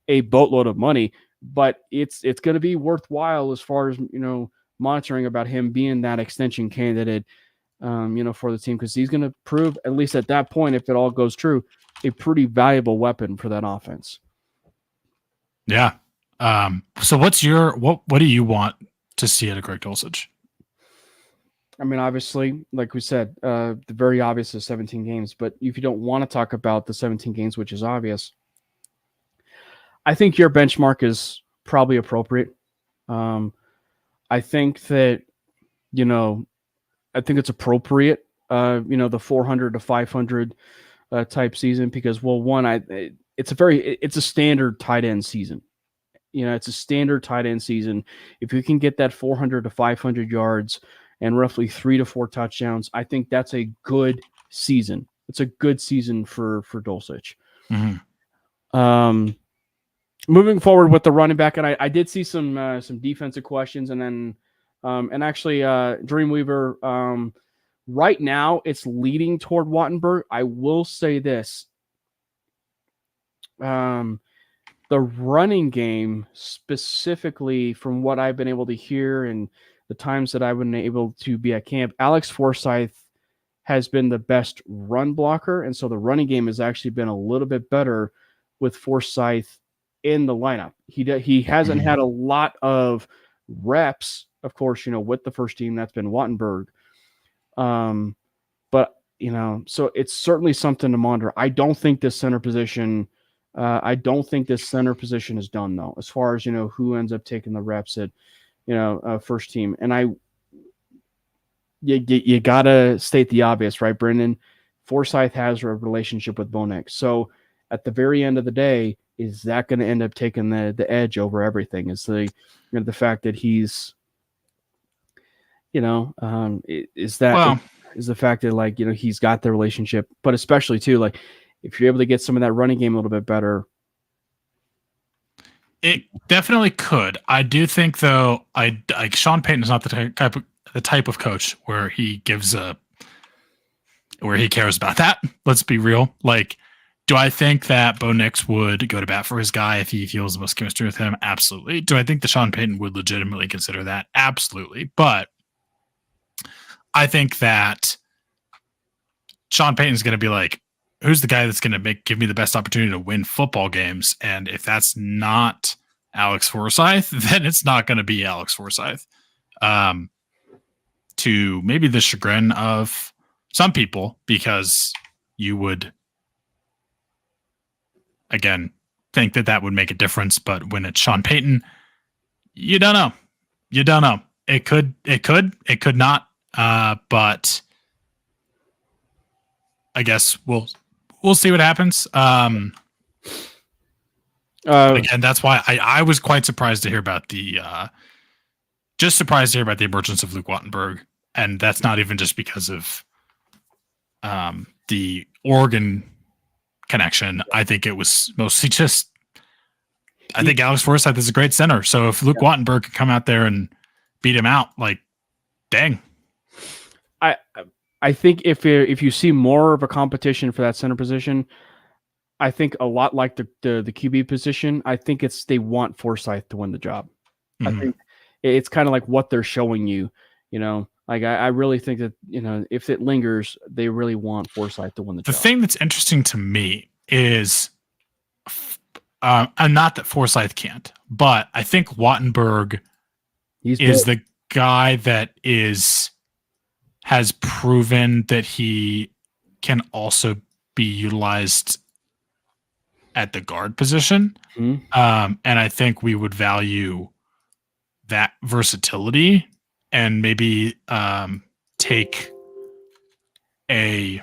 S1: a boatload of money, but it's going to be worthwhile as far as, monitoring about him being that extension candidate, for the team, because he's going to prove, at least at that point, if it all goes true, a pretty valuable weapon for that offense.
S2: Yeah. So what do you want to see out of Greg Dulcich?
S1: I mean, obviously, like we said, the very obvious is 17 games, but if you don't want to talk about the 17 games, which is obvious, I think your benchmark is probably appropriate. I think that, I think it's appropriate, the 400 to 500 type season, because, well, one, it's a standard tight end season. It's a standard tight end season. If you can get that 400 to 500 yards and roughly 3 to 4 touchdowns, I think that's a good season. It's a good season for Dulcich.
S2: Mm-hmm.
S1: Moving forward with the running back, and I did see some defensive questions, and then and actually Dreamweaver, right now it's leading toward Wattenberg. I will say this. The running game, specifically from what I've been able to hear and the times that I've been able to be at camp, Alex Forsyth has been the best run blocker. And so the running game has actually been a little bit better with Forsyth in the lineup. He hasn't had a lot of reps, of course, with the first team. That's been Wattenberg. But, so it's certainly something to monitor. I don't think this center position is done, though, as far as, who ends up taking the reps at, first team. And you got to state the obvious, right, Brendan? Forsyth has a relationship with Bo Nix. So at the very end of the day, is that going to end up taking the edge over everything? Is the fact that he's, is the fact that, like, he's got the relationship, but especially too, like, if you're able to get some of that running game a little bit better.
S2: It definitely could. I do think, though, Sean Payton is not the type of coach where he cares about that. Let's be real. Like, do I think that Bo Nix would go to bat for his guy if he feels the most chemistry with him? Absolutely. Do I think that Sean Payton would legitimately consider that? Absolutely. But I think that Sean Payton's going to be like, who's the guy that's going to give me the best opportunity to win football games? And if that's not Alex Forsyth, then it's not going to be Alex Forsyth. To maybe the chagrin of some people, because you would, again, think that would make a difference. But when it's Sean Payton, you don't know. It could not. But I guess we'll see what happens. Again, that's why I was quite surprised to hear about the emergence of Luke Wattenberg, and that's not even just because of the Oregon connection. I think it was mostly just, I think Alex Forsyth is a great center. So if Luke Wattenberg could come out there and beat him out, like, dang.
S1: I think if you see more of a competition for that center position, I think a lot like the QB position, I think they want Forsyth to win the job. Mm-hmm. I think it's kind of like what they're showing you, like I really think that, if it lingers, they really want Forsyth to win the job.
S2: The thing that's interesting to me is, and not that Forsyth can't, but I think Wattenberg is the guy that has proven that he can also be utilized at the guard position. Mm-hmm. And I think we would value that versatility and maybe take a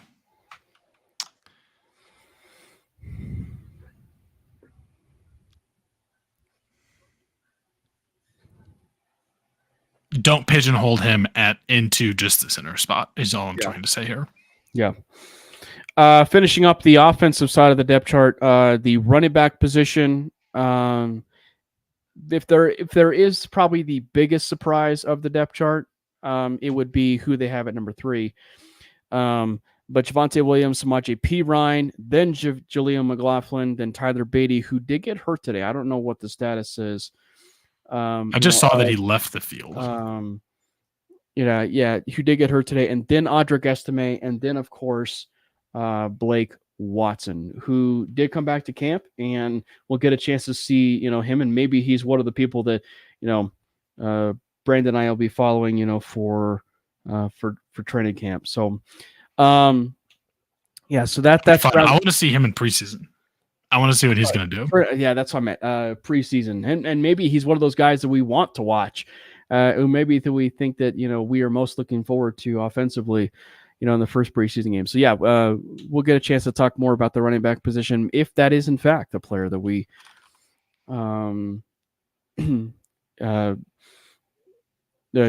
S2: don't pigeonhole him into just the center spot is all I'm trying to say here.
S1: Yeah. Finishing up the offensive side of the depth chart, the running back position. If there is probably the biggest surprise of the depth chart, it would be who they have at number 3. But Javonte Williams, Samaje Perine, then Jaleel McLaughlin, then Tyler Beatty, who did get hurt today. I don't know what the status is.
S2: I just saw that he left the field.
S1: Who did get hurt today. And then Audric Estime, and then, of course, Blake Watson, who did come back to camp, and we'll get a chance to see, him, and maybe he's one of the people that, Brandon and I will be following, for training camp. So, so that's
S2: fun. I want to see him in preseason. I want to see what he's going to do.
S1: That's what I meant. Preseason, and maybe he's one of those guys that we want to watch, who maybe that we think that we are most looking forward to offensively, in the first preseason game. So we'll get a chance to talk more about the running back position if that is in fact the player that we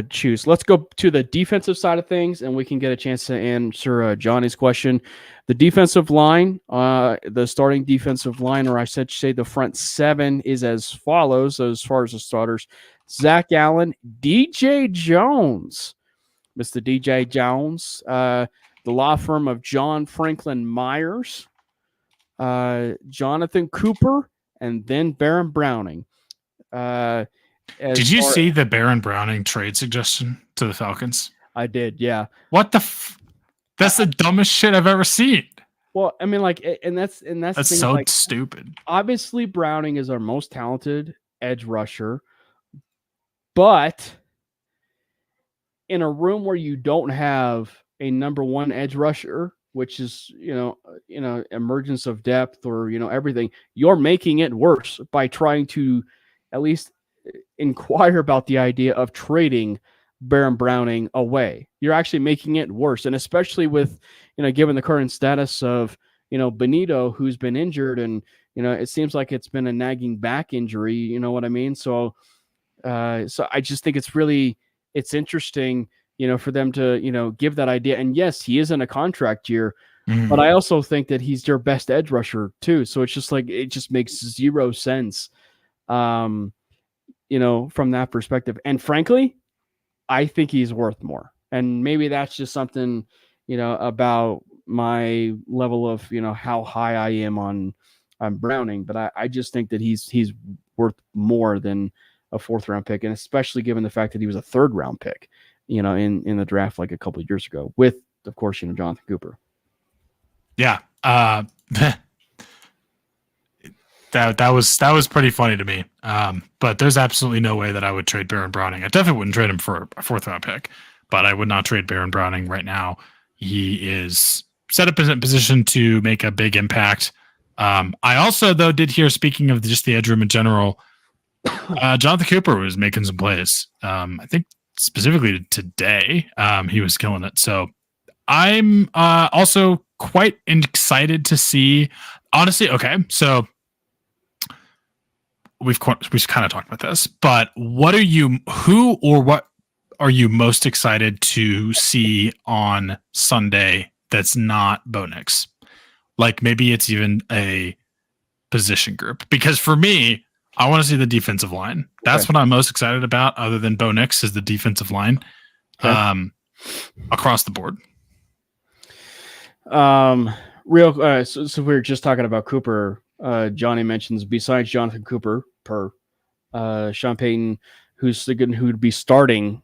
S1: choose. Let's go to the defensive side of things, and we can get a chance to answer Johnny's question. The defensive line, the starting defensive line, or I should say the front seven, is as follows as far as the starters: Zach Allen, DJ Jones, Mr. DJ Jones, the law firm of John Franklin Myers, Jonathan Cooper, and then Baron Browning.
S2: Did you see the Baron Browning trade suggestion to the Falcons?
S1: I did, yeah.
S2: What the? That's the dumbest shit I've ever seen.
S1: Well, I mean, and that's
S2: so stupid.
S1: Obviously, Browning is our most talented edge rusher, but in a room where you don't have a number one edge rusher, which is emergence of depth or everything, you're making it worse by trying to at least inquire about the idea of trading Baron Browning away. You're actually making it worse, and especially with given the current status of Benito, who's been injured, and it seems like it's been a nagging back injury. You know what I mean? So I just think it's interesting, for them to give that idea. And yes, he is in a contract year, but I also think that he's their best edge rusher too. So it's just it just makes zero sense, from that perspective. And frankly, I think he's worth more. And maybe that's just something, about my level of, how high I am on Browning. But I just think that he's worth more than a fourth round pick. And especially given the fact that he was a third round pick, in the draft like a couple of years ago with, of course, Jonathan Cooper. Yeah.
S2: That was pretty funny to me. But there's absolutely no way that I would trade Baron Browning. I definitely wouldn't trade him for a fourth round pick, but I would not trade Baron Browning right now. He is set up in position to make a big impact. I also, though, did hear, speaking of just the edge room in general, Jonathan Cooper was making some plays. I think specifically today, he was killing it. So I'm also quite excited to see, honestly. Okay. So we've kind of talked about this, but what are you most excited to see on Sunday that's not Bo Nix? Like maybe it's even a position group, because for me, I want to see the defensive line. That's what I'm most excited about, other than Bo Nix, is the defensive line, across the board.
S1: So we were just talking about Cooper. Johnny mentions, besides Jonathan Cooper, Sean Payton, who'd be starting,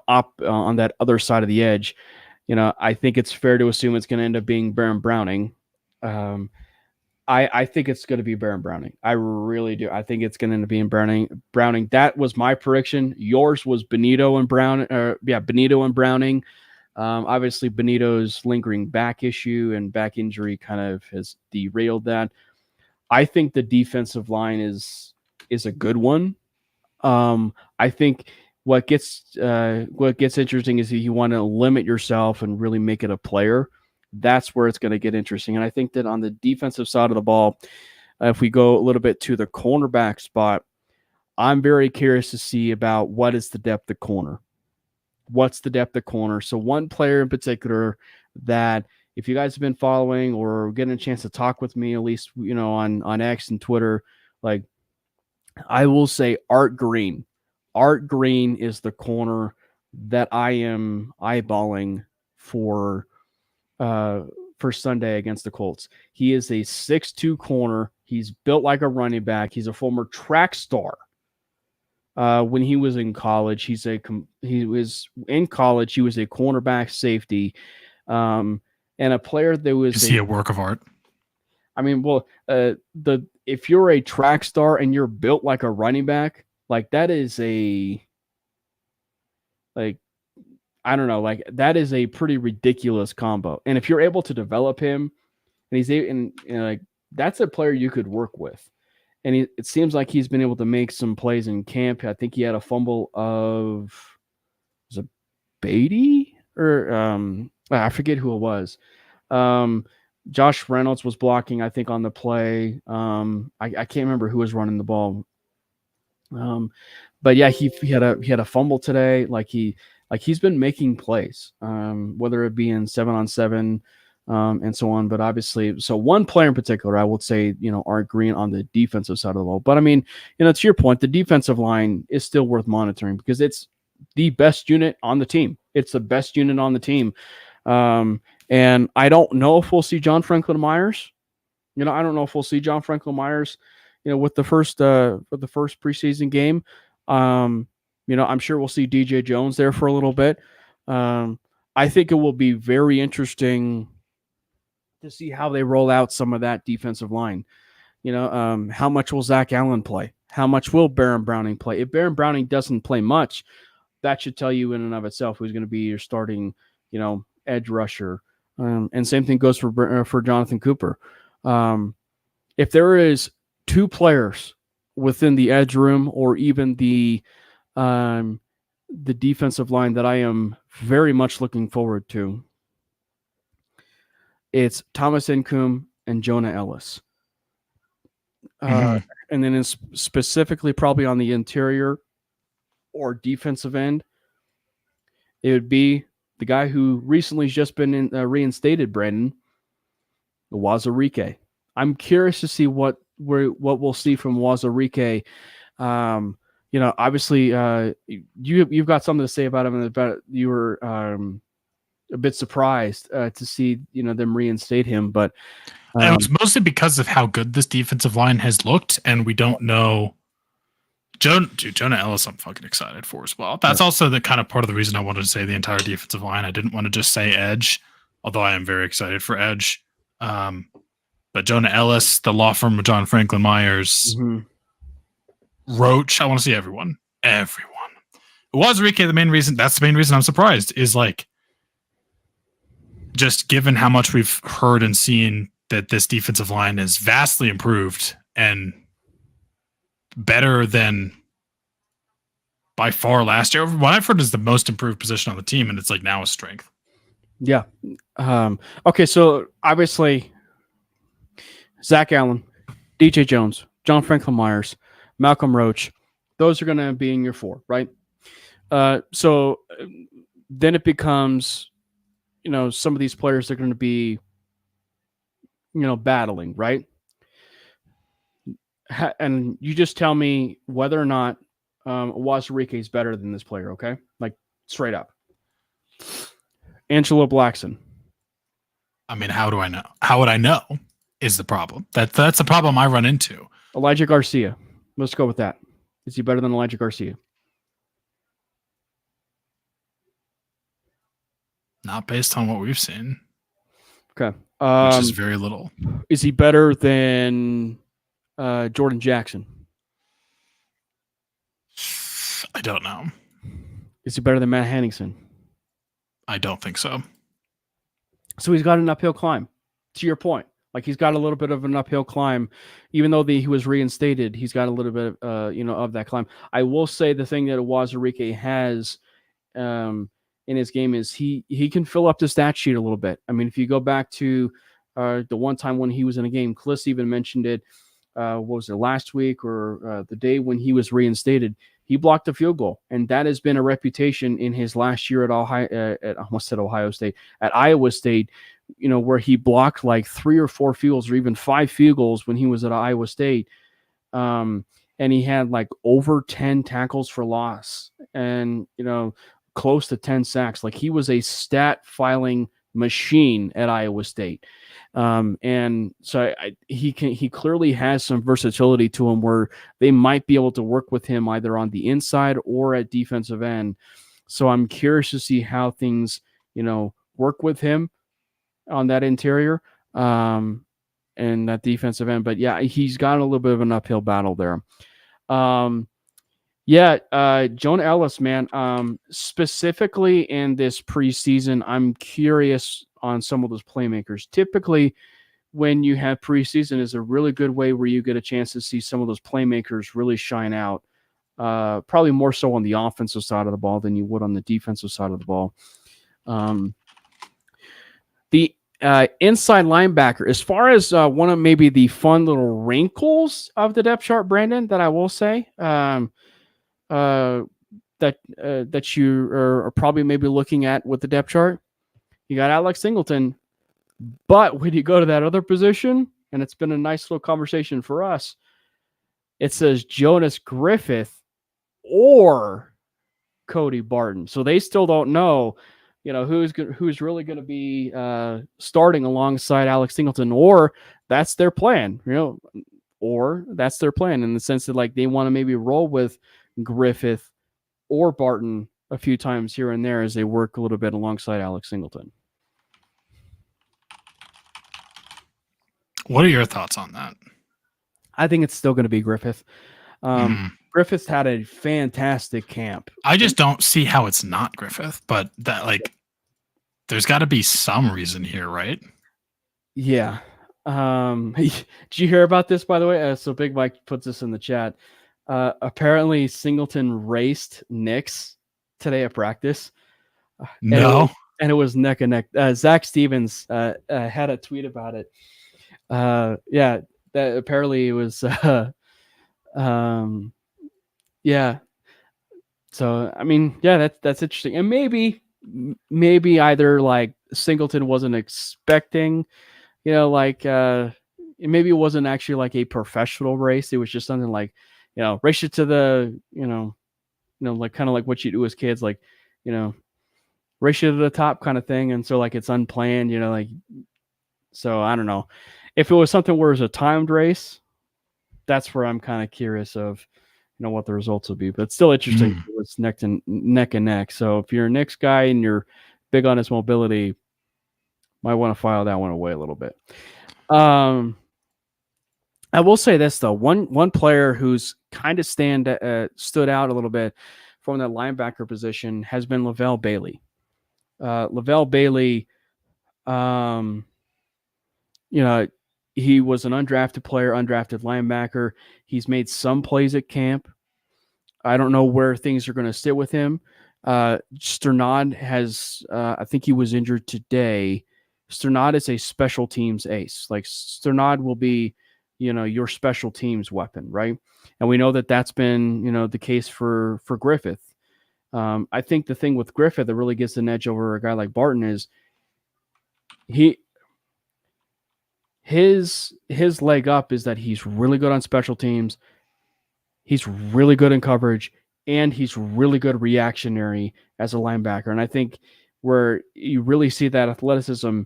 S1: up on that other side of the edge. I think it's fair to assume it's going to end up being Baron Browning. I think it's going to be Baron Browning. I really do. I think it's going to end up being Browning. That was my prediction. Yours was Benito and Browning. Obviously, Benito's lingering back issue and back injury kind of has derailed that. I think the defensive line is a good one. I think what gets interesting is that you want to limit yourself and really make it a player. That's where it's going to get interesting. And I think that on the defensive side of the ball, if we go a little bit to the cornerback spot, I'm very curious to see about what is the depth of corner. What's the depth of corner? So one player in particular that, if you guys have been following or getting a chance to talk with me, at least, on X and Twitter, like, I will say Art Green. Art Green is the corner that I am eyeballing for for Sunday against the Colts. He is a 6'2" corner. He's built like a running back. He's a former track star. When he was in college, he was in college. He was a cornerback safety, and a player that was.
S2: Is he a work of art?
S1: I mean, well, if you're a track star and you're built like a running back, like that is that is a pretty ridiculous combo. And if you're able to develop him, and that's a player you could work with. And it seems like he's been able to make some plays in camp. I think he had a fumble of, was it Beatty? Or I forget who it was. Josh Reynolds was blocking, I think, on the play. I can't remember who was running the ball. But yeah, he had a fumble today. He's been making plays, whether it be in 7-on-7, and so on. But obviously, so one player in particular, I would say, Art Green on the defensive side of the ball. But I mean, to your point, the defensive line is still worth monitoring because it's the best unit on the team. It's the best unit on the team. And I don't know if we'll see John Franklin Myers. I don't know if we'll see John Franklin Myers, with the first preseason game. I'm sure we'll see DJ Jones there for a little bit. I think it will be very interesting to see how they roll out some of that defensive line. How much will Zach Allen play? How much will Baron Browning play? If Baron Browning doesn't play much, that should tell you in and of itself who's going to be your starting, edge rusher. And same thing goes for Jonathan Cooper. If there is two players within the edge room or even the defensive line that I am very much looking forward to, it's Thomas Incoom and Jonah Ellis. And then specifically probably on the interior or defensive end, it would be the guy who recently has just been reinstated, Brandon Wazarike. I'm curious to see what we'll see from Wazarike. Obviously, you've got something to say about him, and about you were a bit surprised to see them reinstate him, but
S2: it was mostly because of how good this defensive line has looked, and we don't know. Jonah Ellis, I'm fucking excited for as well. That's also the kind of part of the reason I wanted to say the entire defensive line. I didn't want to just say edge, although I am very excited for edge. But Jonah Ellis, the law firm of John Franklin Myers, Roach, I want to see everyone. Wazarike, that's the main reason I'm surprised, is just given how much we've heard and seen that this defensive line is vastly improved and better than by far last year. What I've heard is the most improved position on the team, and it's now a strength.
S1: Yeah. Okay, so obviously Zach Allen, DJ Jones, John Franklin Myers, Malcolm Roach, those are going to be in your four, right? So then it becomes, some of these players are going to be, battling, right? And you just tell me whether or not Wazarike is better than this player, okay? Straight up. Angelo Blackson.
S2: I mean, how do I know? How would I know is the problem. That's the problem I run into.
S1: Elijah Garcia. Let's go with that. Is he better than Elijah Garcia?
S2: Not based on what we've seen.
S1: Okay.
S2: Which is very little.
S1: Is he better than Jordan Jackson?
S2: I don't know.
S1: Is he better than Matt Henningsen?
S2: I don't think so.
S1: So he's got an uphill climb, to your point. He's got a little bit of an uphill climb. Even though he was reinstated, he's got a little bit of, of that climb. I will say the thing that Wazarike has in his game is he can fill up the stat sheet a little bit. I mean, if you go back to the one time when he was in a game, Kliss even mentioned it, what was it, last week or the day when he was reinstated, he blocked a field goal. And that has been a reputation in his last year at Iowa State, where he blocked 3 or 4 field goals or even 5 field goals when he was at Iowa State. And he had over 10 tackles for loss and, close to 10 sacks. He was a stat filing machine at Iowa State. And so he clearly has some versatility to him where they might be able to work with him either on the inside or at defensive end. So I'm curious to see how things, work with him on that interior and that defensive end. But yeah, he's got a little bit of an uphill battle there. Jonah Ellis, man, specifically in this preseason, I'm curious on some of those playmakers. Typically, when you have preseason, is a really good way where you get a chance to see some of those playmakers really shine out. Probably more so on the offensive side of the ball than you would on the defensive side of the ball. The inside linebacker, as far as one of maybe the fun little wrinkles of the depth chart, Brandon, that I will say, that you are probably maybe looking at with the depth chart, you got Alex Singleton, but when you go to that other position, and it's been a nice little conversation for us, it says Jonas Griffith or Cody Barton. So they still don't know, who's really going to be starting alongside Alex Singleton, or that's their plan, or that's their plan in the sense that like they want to maybe roll with Griffith or Barton a few times here and there as they work a little bit alongside Alex Singleton.
S2: What are your thoughts on that?
S1: I think it's still going to be Griffith. Griffith had a fantastic camp.
S2: I just don't see how it's not Griffith, but that there's got to be some reason here, right?
S1: Yeah. Did you hear about this, by the way? So Big Mike puts this in the chat. Apparently Singleton raced Knicks today at practice.
S2: No.
S1: And it was neck and neck. Zach Stevens had a tweet about it. That apparently it was, yeah. So, I mean, yeah, that's interesting. And maybe either like Singleton wasn't expecting, maybe it wasn't actually like a professional race. It was just something like, race it to the, like kind of like what you do as kids, like, race you to the top kind of thing. And so like it's unplanned, so I don't know. If it was something where it was a timed race, that's where I'm kind of curious of, what the results will be. But it's still interesting. It's neck and neck. So if you're a Knicks guy and you're big on his mobility, might want to file that one away a little bit. I will say this though, one player who's kind of stood out a little bit from that linebacker position has been Lavelle Bailey. Lavelle Bailey, he was an undrafted player, undrafted linebacker. He's made some plays at camp. I don't know where things are going to sit with him. Sternad has, I think he was injured today. Sternad is a special teams ace. Like Sternad will be, your special teams weapon, right? And we know that that's been, the case for Griffith. I think the thing with Griffith that really gets an edge over a guy like Barton is his leg up is that he's really good on special teams. He's really good in coverage, and he's really good reactionary as a linebacker. And I think where you really see that athleticism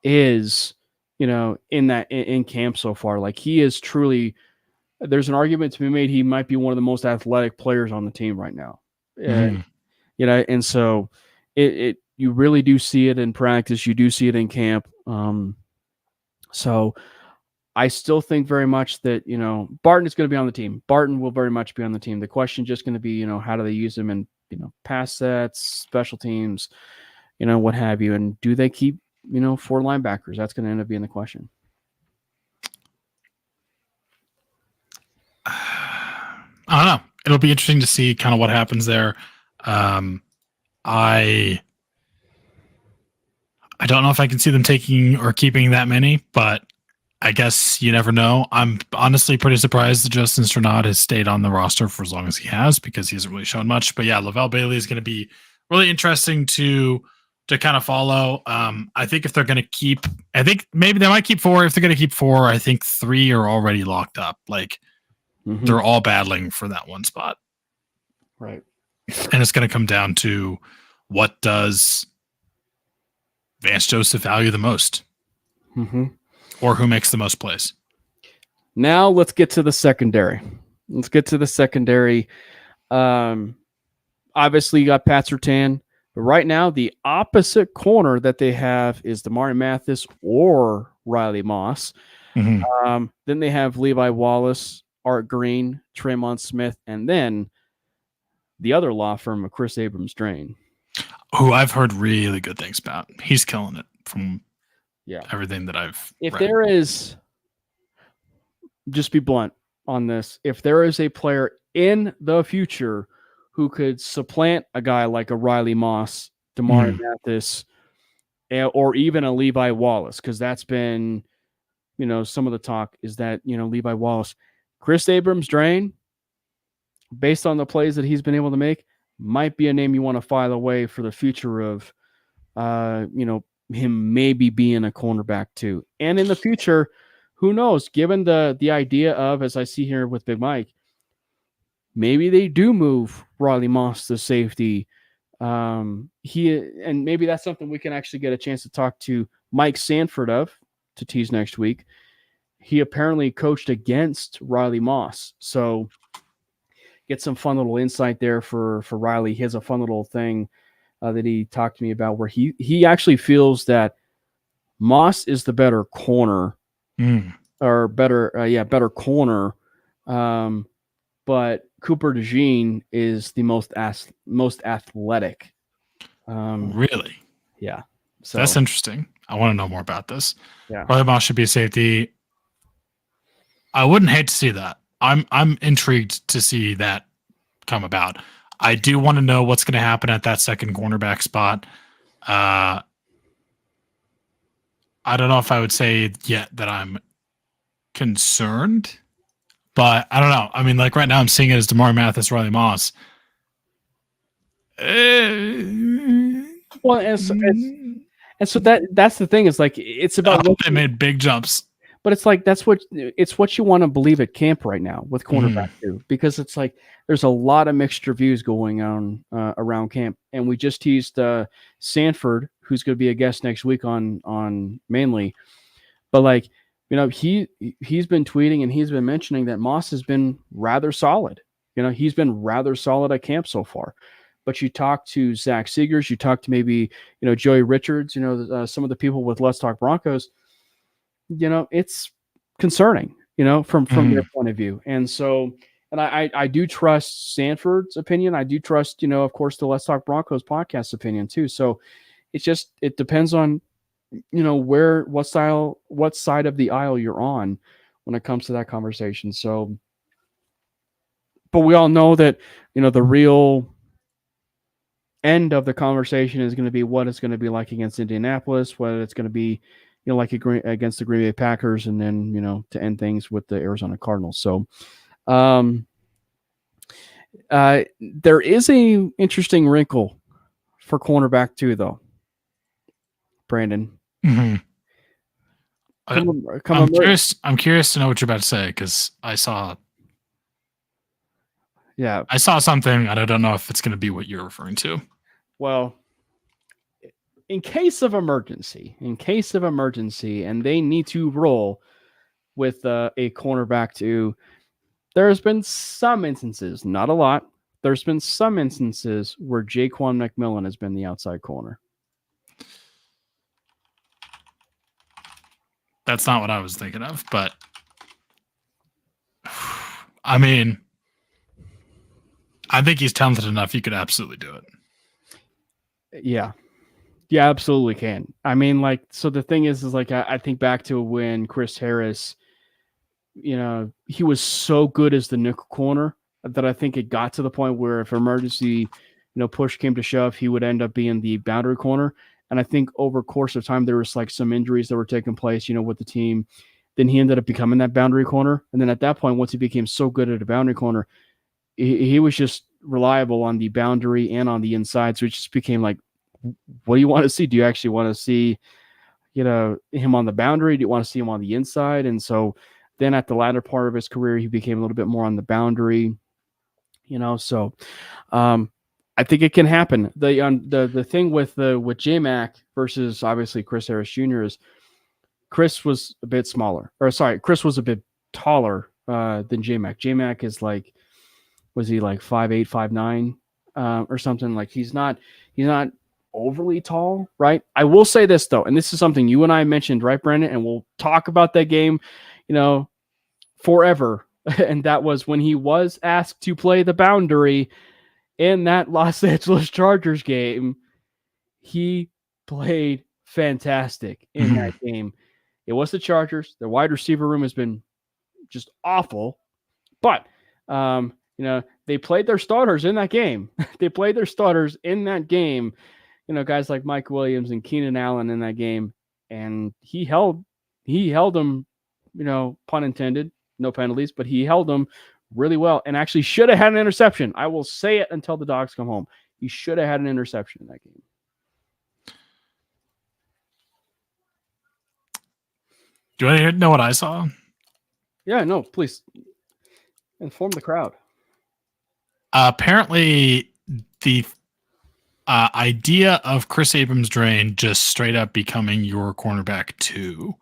S1: is, in camp so far. Like he is truly, there's an argument to be made. He might be one of the most athletic players on the team right now. And so you really do see it in practice. You do see it in camp. So I still think very much that, Barton is going to be on the team. Barton will very much be on the team. The question is just going to be, how do they use him in, pass sets, special teams, what have you. And do they keep, 4 linebackers? That's going to end up being the question.
S2: I don't know. It'll be interesting to see kind of what happens there. I don't know if I can see them taking or keeping that many, but I guess you never know. I'm honestly pretty surprised that Justin Sternad has stayed on the roster for as long as he has because he hasn't really shown much. But yeah, Lavelle Bailey is going to be really interesting to kind of follow. I think if they're going to keep, I think maybe they might keep 4. If they're going to keep 4, I think 3 are already locked up. Like they're all battling for that one spot.
S1: Right.
S2: And it's going to come down to what does Vance Joseph value the most, or who makes the most plays.
S1: Now let's get to the secondary. Obviously, you got Pat Surtain, but right now the opposite corner that they have is Damari Mathis or Riley Moss. Then they have Levi Wallace, Art Green, Tremont Smith, and then the other law firm of Chris Abrams-Drain.
S2: Who I've heard really good things about. He's killing it from everything that I've read.
S1: There is, just be blunt on this, if there is a player in the future who could supplant a guy like a Riley Moss, Damari Mathis, or even a Levi Wallace, because that's been, some of the talk is that, Levi Wallace, Chris Abrams-Drain, based on the plays that he's been able to make, might be a name you want to file away for the future of, him maybe being a cornerback too. And in the future, who knows, given the idea of, as I see here with Big Mike, maybe they do move Riley Moss to safety. And maybe that's something we can actually get a chance to talk to Mike Sanford to tease next week. He apparently coached against Riley Moss. So get some fun little insight there for Riley. He has a fun little thing that he talked to me about where he actually feels that Moss is the better corner or better corner. But Cooper DeJean is the most athletic.
S2: Really?
S1: Yeah. So
S2: that's interesting. I want to know more about this.
S1: Yeah.
S2: Riley Moss should be a safety. I wouldn't hate to see that. I'm intrigued to see that come about. I do want to know what's going to happen at that second cornerback spot. I don't know if I would say yet that I'm concerned, but I don't know. I mean, like right now I'm seeing it as Damari Mathis, Riley Moss.
S1: Well, and so that's the thing is like it's about
S2: they made big jumps.
S1: But it's like it's what you want to believe at camp right now with cornerback too, because it's like there's a lot of mixed reviews going on around camp, and we just teased Sanford, who's going to be a guest next week on Manly, but like he's been tweeting and he's been mentioning that Moss has been rather solid. He's been rather solid at camp so far. But you talk to Zach Seegers, you talk to maybe Joey Richards, some of the people with Let's Talk Broncos. It's concerning, from their point of view. And so, and I do trust Sanford's opinion. I do trust, of course, the Let's Talk Broncos podcast opinion too. So it depends on, what side of the aisle you're on when it comes to that conversation. So, but we all know that, the real end of the conversation is going to be what it's going to be like against Indianapolis, whether it's going to be, like against the Green Bay Packers, and then, to end things with the Arizona Cardinals. So there is a interesting wrinkle for cornerback too, though. Brandon.
S2: I'm curious to know what you're about to say, because I saw something, and I don't know if it's going to be what you're referring to.
S1: Well, in case of emergency, and they need to roll with a cornerback too, there's been some instances, not a lot, there's been some instances where Jaquan McMillan has been the outside corner.
S2: That's not what I was thinking of, but I mean, I think he's talented enough. He could absolutely do it.
S1: Yeah. Yeah, absolutely can. I mean, like, so the thing is like, I think back to when Chris Harris, he was so good as the nickel corner that I think it got to the point where if emergency, push came to shove, he would end up being the boundary corner. And I think over course of time, there was like some injuries that were taking place, with the team. Then he ended up becoming that boundary corner. And then at that point, once he became so good at a boundary corner, he was just reliable on the boundary and on the inside. So it just became like, what do you want to see? Do you actually want to see, him on the boundary? Do you want to see him on the inside? And so then at the latter part of his career, he became a little bit more on the boundary, so I think it can happen. The thing with J-Mac versus obviously Chris Harris Jr. is Chris was a bit smaller. Chris was a bit taller than J-Mac. J-Mac is like, was he like 5'8", 5'9", or something? Like he's not overly tall, right? I will say this though, and this is something you and I mentioned, right, Brandon? And we'll talk about that game, forever. And that was when he was asked to play the boundary in that Los Angeles Chargers game. He played fantastic in that game. It was the Chargers. Their wide receiver room has been just awful, but they played their starters in that game. Guys like Mike Williams and Keenan Allen in that game, and he held them, pun intended, no penalties, but he held them really well and actually should have had an interception. I will say it until the dogs come home. He should have had an interception in that game.
S2: Do you want to know what I saw?
S1: Yeah, no, please inform the crowd.
S2: Apparently, the idea of Chris Abrams-Draine just straight up becoming your cornerback 2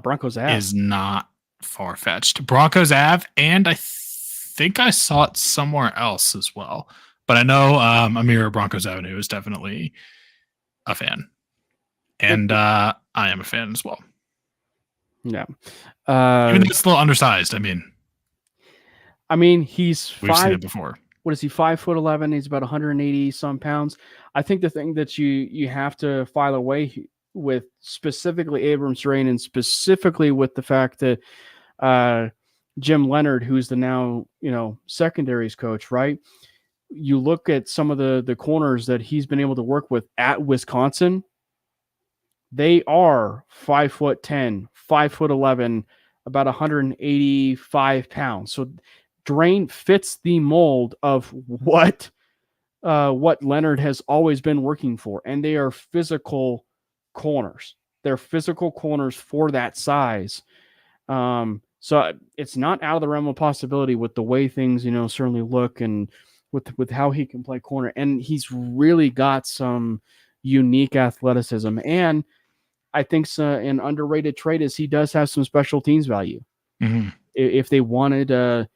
S1: Broncos Ave
S2: is not far-fetched. Broncos Ave, and I think I saw it somewhere else as well. But I know Amir Broncos Avenue is definitely a fan. And I am a fan as well.
S1: Yeah.
S2: Even though it's a little undersized,
S1: he's
S2: we've seen it before.
S1: What is he, 5'11"? He's about 180 some pounds. I think the thing that you have to file away with specifically Abrams-Draine and specifically with the fact that Jim Leonard, who's the now, secondaries coach, right? You look at some of the corners that he's been able to work with at Wisconsin. They are 5'10", 5'11", about 185 pounds. So Draine fits the mold of what Leonard has always been working for, and they are physical corners. They're physical corners for that size. So it's not out of the realm of possibility with the way things, certainly look, and with how he can play corner. And he's really got some unique athleticism. And I think an underrated trait is he does have some special teams value.
S2: Mm-hmm.
S1: If they wanted, to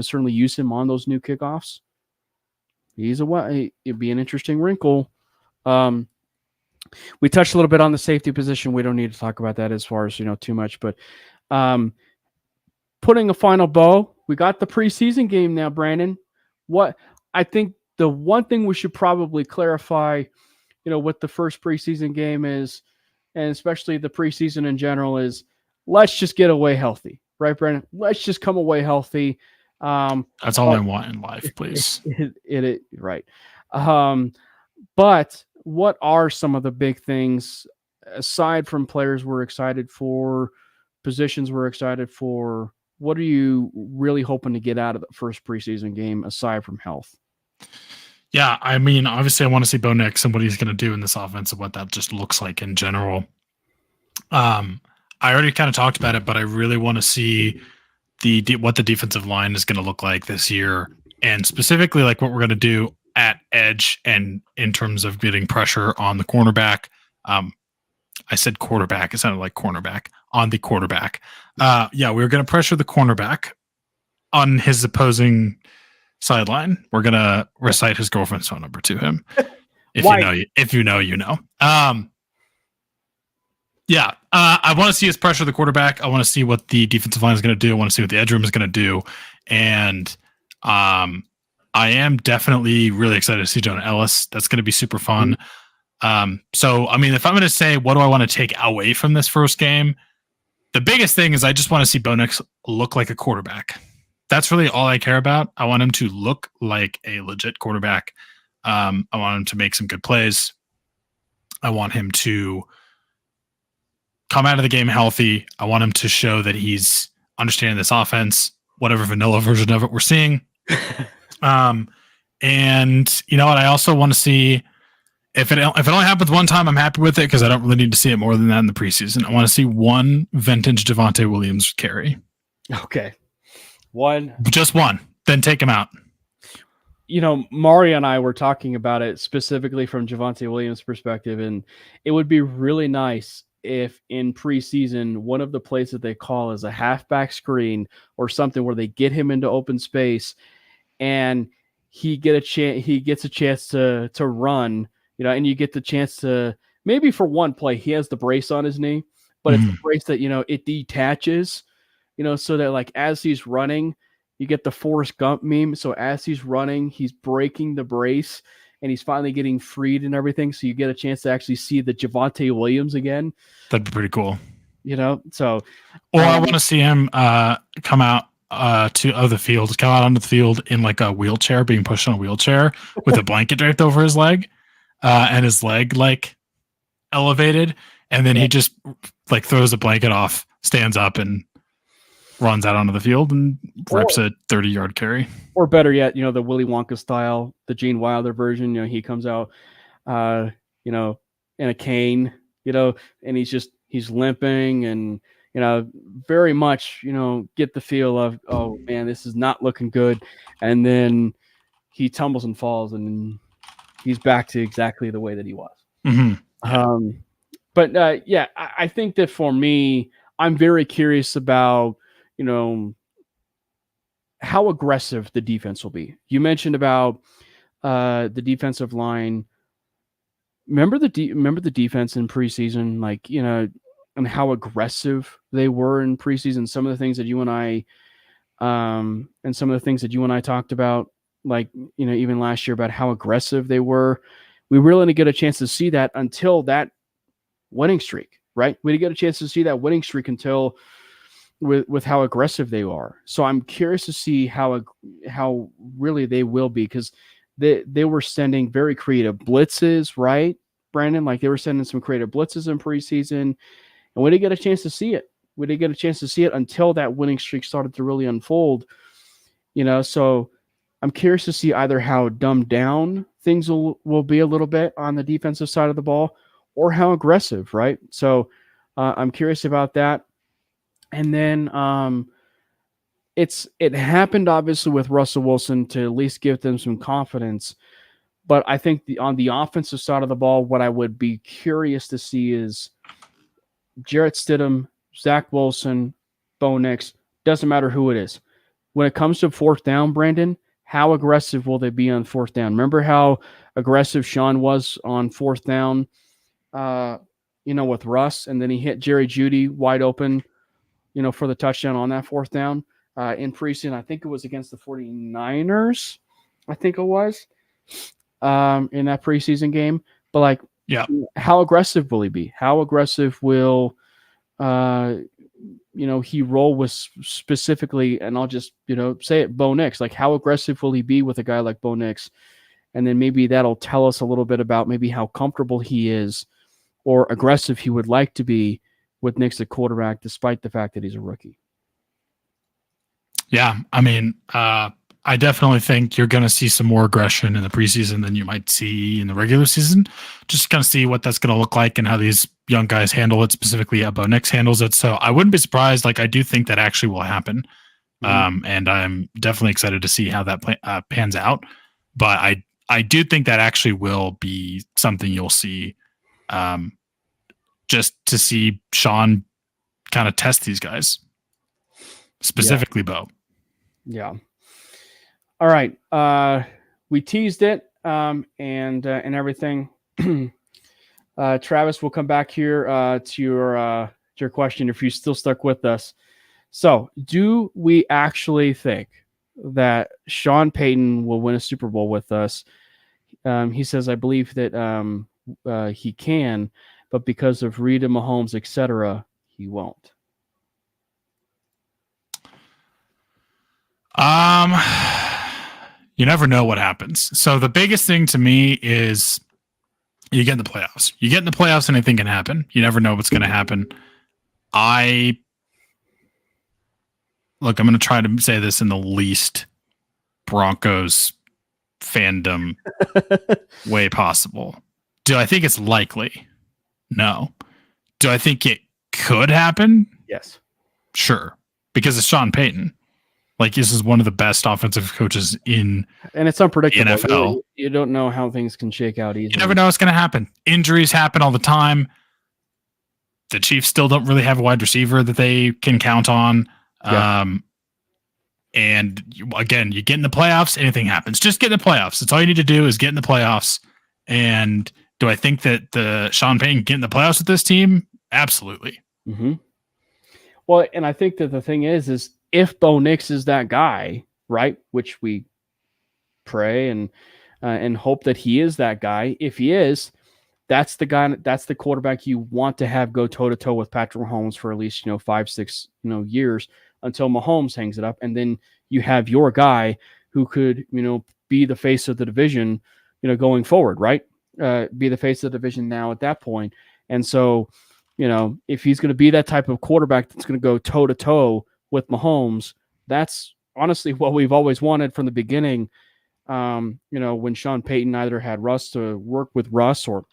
S1: certainly use him on those new kickoffs, it'd be an interesting wrinkle. We touched a little bit on the safety position. We don't need to talk about that as far as, too much, but putting a final bow, we got the preseason game now, Brandon. What I think the one thing we should probably clarify, what the first preseason game is, and especially the preseason in general, is let's just get away healthy, right, Brandon? Let's just come away healthy.
S2: That's all I want in life, please.
S1: Right. But what are some of the big things aside from players we're excited for, positions we're excited for? What are you really hoping to get out of the first preseason game aside from health?
S2: Yeah, obviously I want to see Bo Nix and what he's going to do in this offense and what that just looks like in general. I already kind of talked about it, but I really want to see what the defensive line is going to look like this year, and specifically like what we're going to do at edge and in terms of getting pressure on the cornerback. I said quarterback. It sounded like cornerback. On the quarterback. We're going to pressure the cornerback on his opposing sideline. We're going to recite his girlfriend's phone number to him. If you know, you know. I want to see us pressure the quarterback. I want to see what the defensive line is going to do. I want to see what the edge room is going to do. And I am definitely really excited to see Jonah Ellis. That's going to be super fun. If I'm going to say, what do I want to take away from this first game? The biggest thing is I just want to see Bo Nix look like a quarterback. That's really all I care about. I want him to look like a legit quarterback. I want him to make some good plays. I want him to come out of the game healthy. I want him to show that he's understanding this offense, whatever vanilla version of it we're seeing. And you know what? I also want to see if it only happens one time, I'm happy with it because I don't really need to see it more than that in the preseason. I want to see one vintage Javonte Williams carry.
S1: Okay.
S2: Just one. Then take him out.
S1: Mario and I were talking about it specifically from Javonte Williams' perspective, and it would be really nice if in preseason one of the plays that they call is a halfback screen or something where they get him into open space and he gets a chance to run, and you get the chance to maybe for one play he has the brace on his knee, but it's the brace that it detaches, so that like as he's running. You get the Forrest Gump meme. So as he's running, he's breaking the brace and he's finally getting freed and everything. So you get a chance to actually see the Javonte Williams again.
S2: That'd be pretty cool.
S1: So.
S2: Or I want to see him come out come out onto the field in like a wheelchair, being pushed on a wheelchair with a blanket draped over his leg and his leg like elevated. And then he just like throws a blanket off, stands up and runs out onto the field and rips a 30-yard carry. Or
S1: better yet, the Willy Wonka style, the Gene Wilder version, he comes out, in a cane, and he's limping and, very much, get the feel of, oh man, this is not looking good. And then he tumbles and falls and he's back to exactly the way that he was.
S2: Mm-hmm.
S1: Yeah. I think that for me, I'm very curious about, how aggressive the defense will be. You mentioned about the defensive line. Remember the defense in preseason, like, and how aggressive they were in preseason. Some of the things that you and I talked about, like, even last year about how aggressive they were. We really didn't get a chance to see that until that winning streak, right? We didn't get a chance to see that winning streak until with how aggressive they are. So I'm curious to see how really they will be, because they were sending very creative blitzes, right, Brandon? Like they were sending some creative blitzes in preseason, and we didn't get a chance to see it. We didn't get a chance to see it until that winning streak started to really unfold. So I'm curious to see either how dumbed down things will be a little bit on the defensive side of the ball, or how aggressive, right? So I'm curious about that. And then it happened obviously with Russell Wilson to at least give them some confidence. But I think on the offensive side of the ball, what I would be curious to see is Jarrett Stidham, Zach Wilson, Bo Nix, doesn't matter who it is. When it comes to fourth down, Brandon, how aggressive will they be on fourth down? Remember how aggressive Sean was on fourth down, with Russ, and then he hit Jerry Jeudy wide open, for the touchdown on that fourth down in preseason. I think it was against the 49ers. I think it was in that preseason game. But like, how aggressive will he be? How aggressive will, he roll with specifically, and I'll just, say it, Bo Nix. Like, how aggressive will he be with a guy like Bo Nix? And then maybe that'll tell us a little bit about maybe how comfortable he is or aggressive he would like to be with Nix at quarterback, despite the fact that he's a rookie.
S2: Yeah, I mean, I definitely think you're going to see some more aggression in the preseason than you might see in the regular season. Just kind of see what that's going to look like and how these young guys handle it, specifically how Bo Nix handles it. So I wouldn't be surprised. Like, I do think that actually will happen. And I'm definitely excited to see how that pans out. But I do think that actually will be something you'll see, just to see Sean kind of test these guys, specifically Bo.
S1: Yeah. All right. We teased it and everything. Travis, we'll come back here to your question if you still stuck with us. So, do we actually think that Sean Payton will win a Super Bowl with us? He says, I believe that he can, but because of Reed and Mahomes, etc., he won't.
S2: You never know what happens. So the biggest thing to me is you get in the playoffs. You get in the playoffs, anything can happen. You never know what's going to happen. I'm going to try to say this in the least Broncos fandom way possible. Do I think it's likely? No. Do I think it could happen?
S1: Yes.
S2: Sure. Because it's Sean Payton. Like, this is one of the best offensive coaches in
S1: And it's unpredictable.
S2: the NFL.
S1: You don't know how things can shake out easily.
S2: You never know what's going to happen. Injuries happen all the time. The Chiefs still don't really have a wide receiver that they can count on.
S1: Yeah.
S2: And again, you get in the playoffs, anything happens. Just get in the playoffs. That's all you need to do is get in the playoffs. And do I think that the Sean Payton get in the playoffs with this team? Absolutely.
S1: Mm-hmm. Well, and I think that the thing is if Bo Nix is that guy, right, which we pray and hope that he is that guy. If he is, that's the guy. That's the quarterback you want to have go toe to toe with Patrick Mahomes for at least 5-6 years until Mahomes hangs it up, and then you have your guy who could be the face of the division, going forward, right? Be the face of the division now at that point, and so if he's going to be that type of quarterback that's going to go toe to toe with Mahomes, that's honestly what we've always wanted from the beginning. When Sean Payton either had Russ to work with Russ or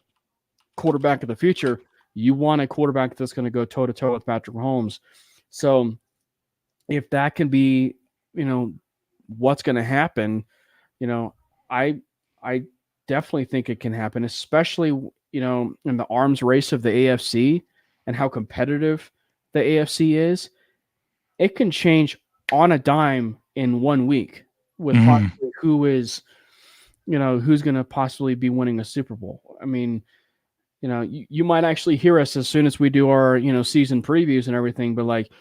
S1: quarterback of the future, you want a quarterback that's going to go toe to toe with Patrick Mahomes. So if that can be, what's going to happen, I definitely think it can happen, especially, in the arms race of the AFC and how competitive the AFC is. It can change on a dime in 1 week with possibly who is, who's going to possibly be winning a Super Bowl. I mean, you might actually hear us as soon as we do our, season previews and everything, but like,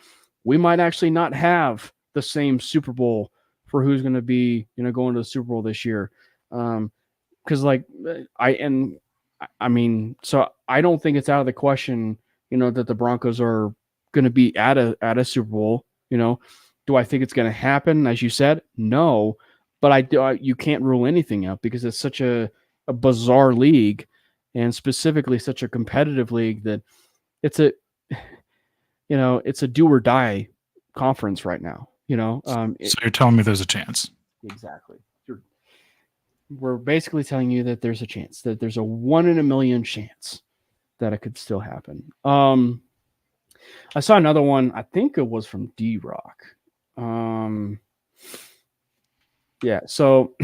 S1: we might actually not have the same Super Bowl for who's going to be, going to the Super Bowl this year. Cause like so I don't think it's out of the question, that the Broncos are going to be at a Super Bowl. Do I think it's going to happen? As you said, no, but you can't rule anything out because it's such a bizarre league, and specifically such a competitive league that it's a do or die conference right now.
S2: So you're telling me there's a chance? Exactly.
S1: We're basically telling you that there's a chance, that there's a 1 in a million chance that it could still happen. I saw another one. I think it was from D-Rock. Yeah. So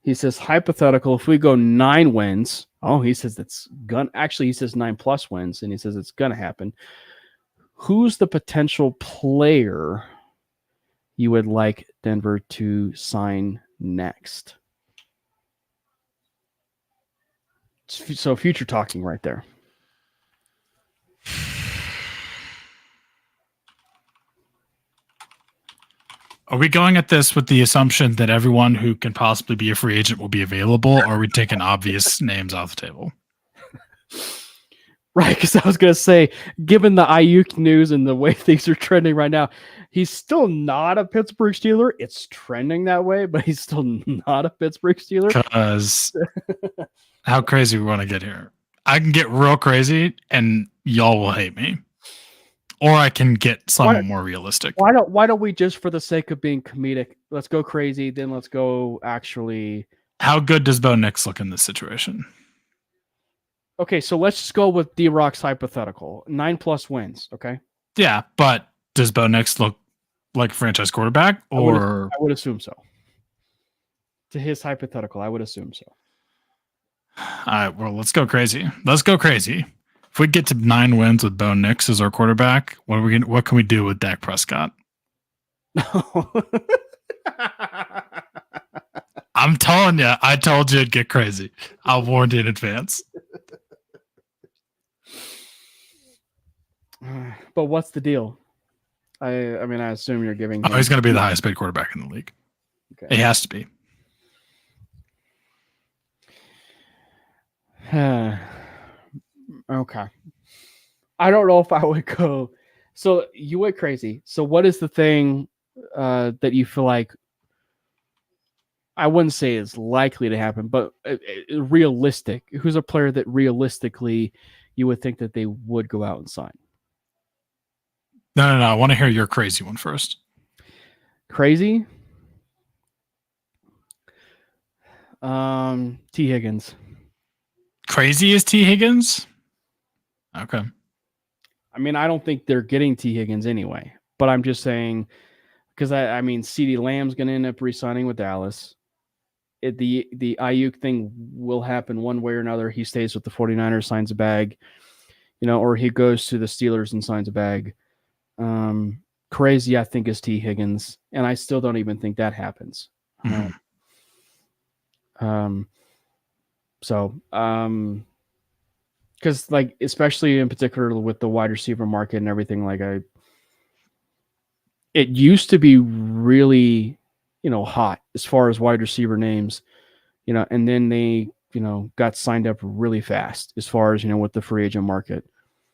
S1: he says, hypothetical, if we go 9 wins, he says he says 9+ wins, and he says it's going to happen. Who's the potential player you would like Denver to sign next? So future talking right there.
S2: Are we going at this with the assumption that everyone who can possibly be a free agent will be available, or are we taking obvious names off the table?
S1: Right, because I was going to say, given the Ayuk news and the way things are trending right now, he's still not a Pittsburgh Steeler. It's trending that way, but he's still not a Pittsburgh Steeler.
S2: Because how crazy we want to get here. I can get real crazy, and y'all will hate me. Or I can get somewhat more realistic.
S1: Why don't we, just for the sake of being comedic, let's go crazy, then let's go actually.
S2: How good does Bo Nix look in this situation?
S1: Okay, so let's just go with D-Rock's hypothetical. 9+ wins, okay?
S2: Yeah, but does Bo Nix look like a franchise quarterback? Or
S1: I would assume so. To his hypothetical, I would assume so.
S2: All right, well, let's go crazy. Let's go crazy. If we get to 9 wins with Bo Nix as our quarterback, what can we do with Dak Prescott? I'm telling you, I told you it'd get crazy. I warned you in advance.
S1: But what's the deal? I assume you're giving him...
S2: he's going to be the highest paid quarterback in the league. Okay. He has to be.
S1: Okay. I don't know if I would go. So you went crazy. So what is the thing that you feel like, I wouldn't say is likely to happen, but realistic? Who's a player that realistically you would think that they would go out and sign?
S2: No. I want to hear your crazy one first.
S1: Crazy? T. Higgins.
S2: Crazy is T. Higgins? Okay.
S1: I mean, I don't think they're getting T. Higgins anyway, but I'm just saying, because I mean, CeeDee Lamb's going to end up re-signing with Dallas. The Ayuk thing will happen one way or another. He stays with the 49ers, signs a bag, or he goes to the Steelers and signs a bag. Crazy, I think, is T. Higgins, and I still don't even think that happens. Because like, especially in particular with the wide receiver market and everything, like it used to be really, hot as far as wide receiver names, and then they, got signed up really fast as far as, with the free agent market.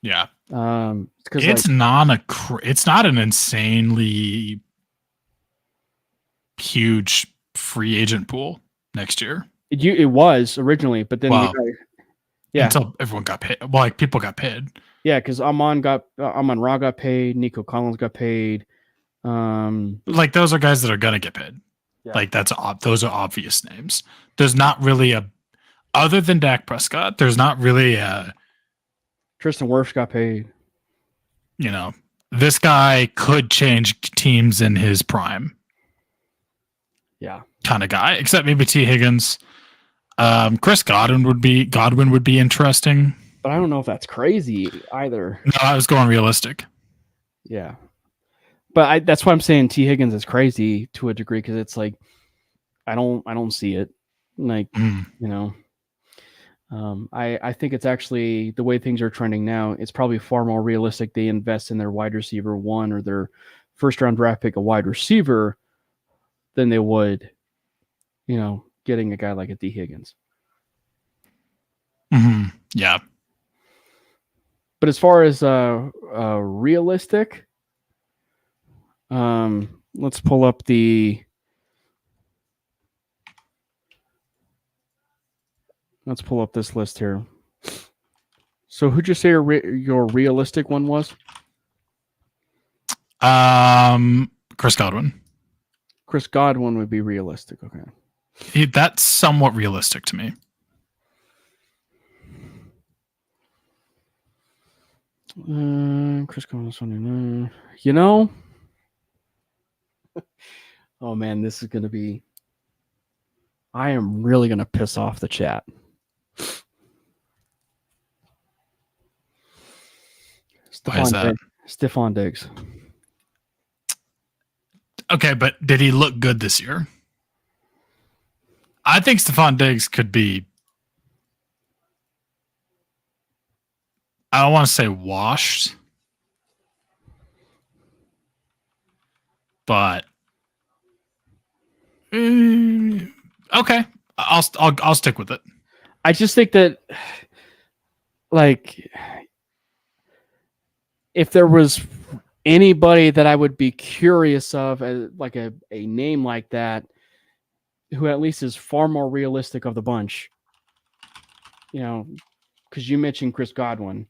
S2: Yeah.
S1: Because
S2: it's not an insanely huge free agent pool next year.
S1: It was originally, but then
S2: until everyone got paid. Well, like people got paid.
S1: Yeah, because Amon-Ra got paid, Nico Collins got paid.
S2: Like those are guys that are gonna get paid. Yeah. Like those are obvious names. There's not really other than Dak Prescott. There's not really
S1: Tristan Wirfs got paid.
S2: This guy could change teams in his prime.
S1: Yeah,
S2: kind of guy. Except maybe T. Higgins. Chris Godwin would be interesting.
S1: But I don't know if that's crazy either.
S2: No, I was going realistic.
S1: Yeah. But that's why I'm saying T. Higgins is crazy to a degree, because it's like I don't see it. Like, I think it's actually the way things are trending now, it's probably far more realistic they invest in their wide receiver one or their first round draft pick, a wide receiver, than they would, getting a guy like a T. Higgins.
S2: Yeah.
S1: But as far as realistic, let's pull up this list here. So who'd you say your realistic one was?
S2: Chris Godwin.
S1: Chris Godwin would be realistic. Okay.
S2: That's somewhat realistic to me.
S1: Chris Godwin, oh man, this is going to be, I am really going to piss off the chat.
S2: Why is that?
S1: Stephon Diggs.
S2: Okay, but did he look good this year? I think Stephon Diggs could be, I don't want to say washed, but okay, I'll stick with it.
S1: I just think that, like, if there was anybody that I would be curious of, like a name like that, who at least is far more realistic of the bunch, because you mentioned Chris Godwin,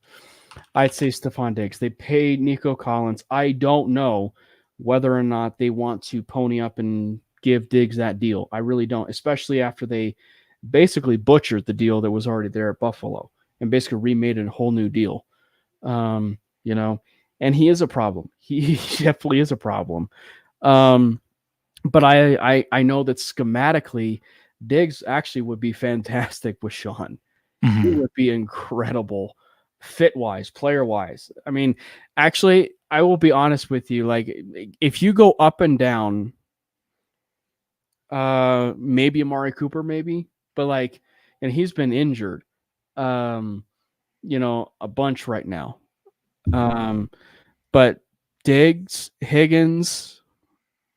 S1: I'd say Stephon Diggs. They paid Nico Collins. I don't know whether or not they want to pony up and give Diggs that deal. I really don't, especially after they basically butchered the deal that was already there at Buffalo and basically remade it a whole new deal. And he is a problem. He definitely is a problem. But I know that schematically, Diggs actually would be fantastic with Sean. He would be incredible fit-wise, player-wise. I mean, actually, I will be honest with you. Like, if you go up and down, maybe Amari Cooper, maybe, but like, and he's been injured, a bunch right now. But Diggs, Higgins,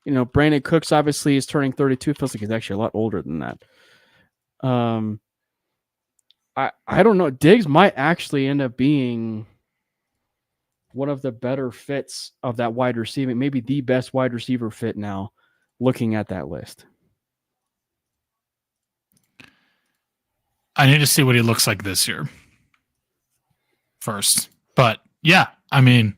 S1: Brandon Cooks obviously is turning 32. Feels like he's actually a lot older than that. I don't know. Diggs might actually end up being one of the better fits of that wide receiver, maybe the best wide receiver fit now, looking at that list.
S2: I need to see what he looks like this year first. But yeah, I mean,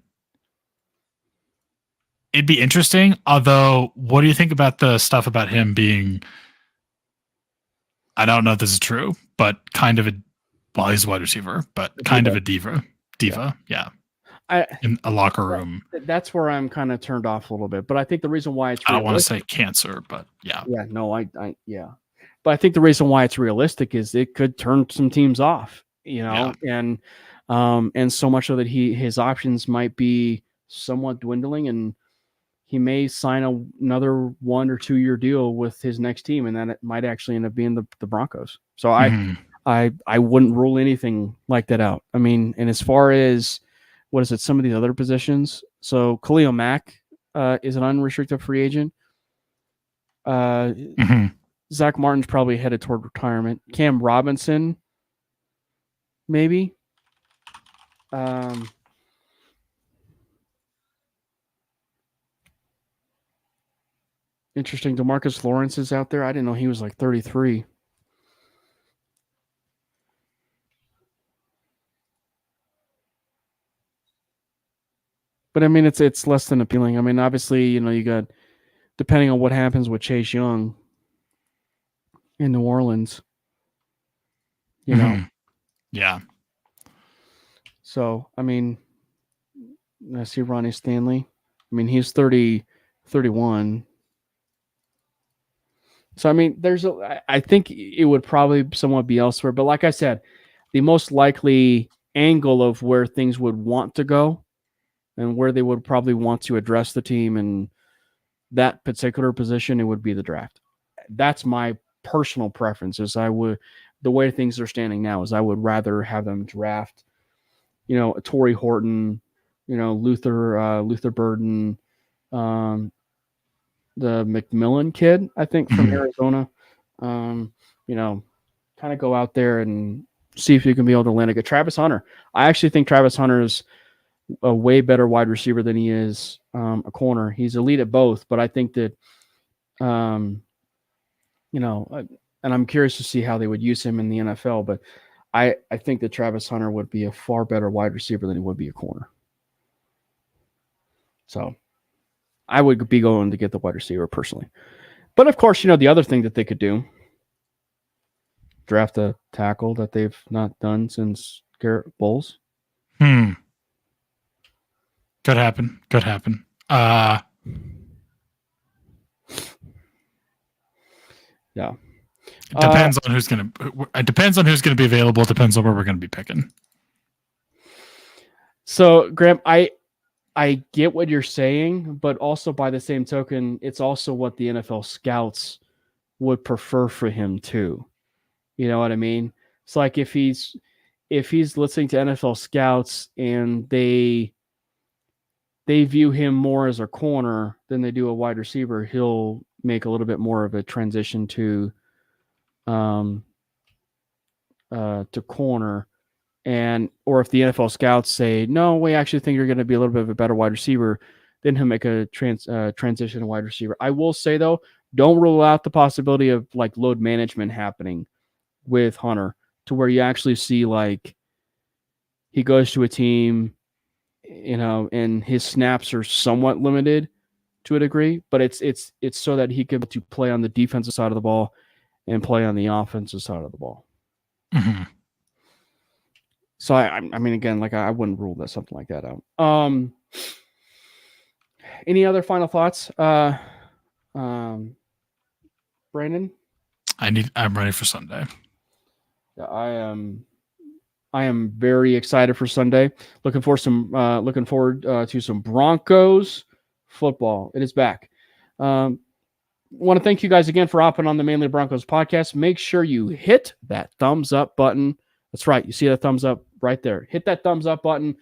S2: it'd be interesting. Although, what do you think about the stuff about him being, I don't know if this is true, but kind of he's a wide receiver, but kind of a diva. Yeah. in a locker room.
S1: That's where I'm kind of turned off a little bit. But I think the reason why it's
S2: I don't want to say cancer, but yeah.
S1: Yeah, no, yeah. But I think the reason why it's realistic is it could turn some teams off, and so much so that his options might be somewhat dwindling, and he may sign another 1 or 2 year deal with his next team, and then it might actually end up being the Broncos. So I wouldn't rule anything like that out. I mean, and as far as some of these other positions, so Khalil Mack is an unrestricted free agent. Zach Martin's probably headed toward retirement. Cam Robinson, maybe. Interesting. DeMarcus Lawrence is out there. I didn't know he was like 33. But I mean, it's less than appealing. I mean, obviously, you got, depending on what happens with Chase Young in New Orleans,
S2: Yeah.
S1: So, I mean, I see Ronnie Stanley. I mean, he's 31. So, I mean, I think it would probably somewhat be elsewhere. But like I said, the most likely angle of where things would want to go and where they would probably want to address the team in that particular position, it would be the draft. That's my personal preference. The way things are standing now is I would rather have them draft, Torrey Horton, Luther Burden, the McMillan kid, I think from Arizona, kind of go out there and see if you can be able to land a good Travis Hunter. I actually think Travis Hunter is a way better wide receiver than he is a corner. He's elite at both, but I think that, and I'm curious to see how they would use him in the NFL, but I think that Travis Hunter would be a far better wide receiver than he would be a corner. So I would be going to get the wide receiver personally. But of course, the other thing that they could do, draft a tackle that they've not done since Garrett Bowles.
S2: Could happen.
S1: Yeah.
S2: It depends on who's going to be available. It depends on where we're going to be picking.
S1: So, Graham, I get what you're saying, but also by the same token, it's also what the NFL scouts would prefer for him too. You know what I mean? It's like if he's listening to NFL scouts and they view him more as a corner than they do a wide receiver, he'll make a little bit more of a transition to corner. Or if the NFL scouts say, no, we actually think you're going to be a little bit of a better wide receiver, then he'll make a transition to wide receiver. I will say, though, don't rule out the possibility of like load management happening with Hunter to where you actually see like he goes to a team, and his snaps are somewhat limited to a degree, but it's so that he can play on the defensive side of the ball and play on the offensive side of the ball.
S2: Mm-hmm.
S1: So I mean, again, like I wouldn't rule something like that out. Any other final thoughts, Brandon?
S2: I'm ready for Sunday.
S1: Yeah, I am very excited for Sunday. Looking forward to some Broncos football. It is back. Want to thank you guys again for hopping on the Manely Broncos podcast. Make sure you hit that thumbs up button. That's right. You see that thumbs up right there. Hit that thumbs up button.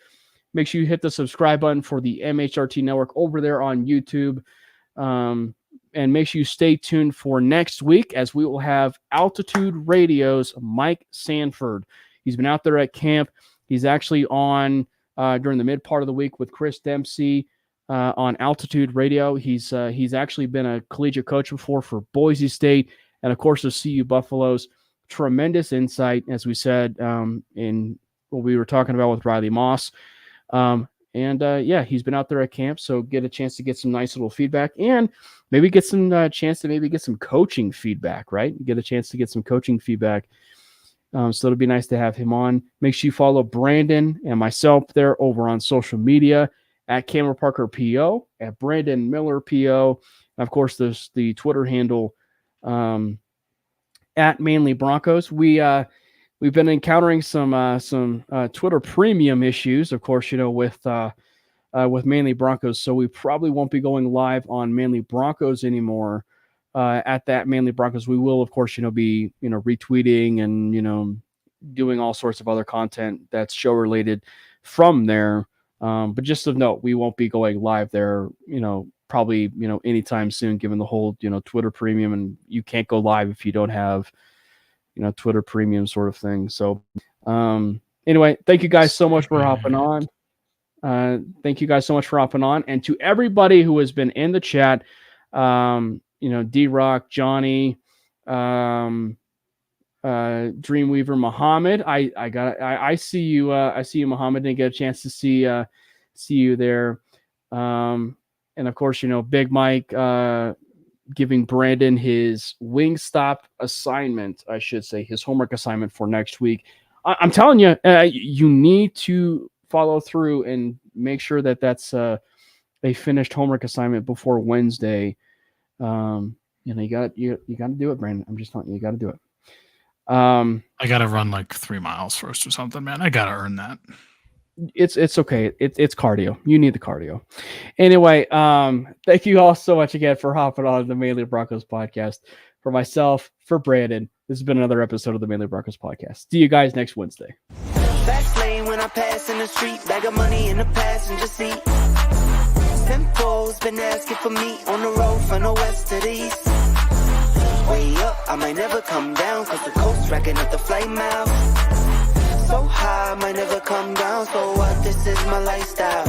S1: Make sure you hit the subscribe button for the MHRT Network over there on YouTube. And make sure you stay tuned for next week as we will have Altitude Radio's Mike Sanford. He's been out there at camp. He's actually on during the mid part of the week with Chris Dempsey on Altitude Radio. He's actually been a collegiate coach before for Boise State and, of course, the CU Buffaloes. Tremendous insight, as we said, in what we were talking about with Riley Moss. He's been out there at camp, so get a chance to get some nice little feedback and maybe get some chance to maybe get some coaching feedback, right? Get a chance to get some coaching feedback So it'll be nice to have him on. Make sure you follow Brandon and myself there over on social media at Cameron Parker PO, at Brandon Miller PO. And of course, there's the Twitter handle at Manely Broncos. We've been encountering some Twitter premium issues, of course, with Manely Broncos. So we probably won't be going live on Manely Broncos anymore. At that Manely Broncos, we will, of course, be retweeting and doing all sorts of other content that's show related from there. But just of note, we won't be going live there, probably anytime soon, given the whole Twitter premium, and you can't go live if you don't have Twitter premium sort of thing. So anyway, thank you guys so much for hopping on. Thank you guys so much for hopping on, and to everybody who has been in the chat. D-Rock, Johnny, Dreamweaver, Muhammad. I see you. I see you, Muhammad. Didn't get a chance to see you there. And of course, Big Mike giving Brandon his Wingstop assignment. I should say his homework assignment for next week. I'm telling you, you need to follow through and make sure that that's a finished homework assignment before Wednesday. You got to do it, Brandon. I'm just telling you, you got to do it.
S2: I got to run like 3 miles first or something, man. I got to earn that.
S1: It's okay. It's cardio. You need the cardio. Anyway, thank you all so much again for hopping on the Manely Broncos podcast. For myself, for Brandon, this has been another episode of the Manely Broncos podcast. See you guys next Wednesday.
S4: Fast lane when I pass in the street, bag of money in the passenger seat. Simcoe's been asking for me on the road from the west to the east. Way up, I might never come down, cause the coast racking up the flight miles. So high, I might never come down, so what, this is my lifestyle.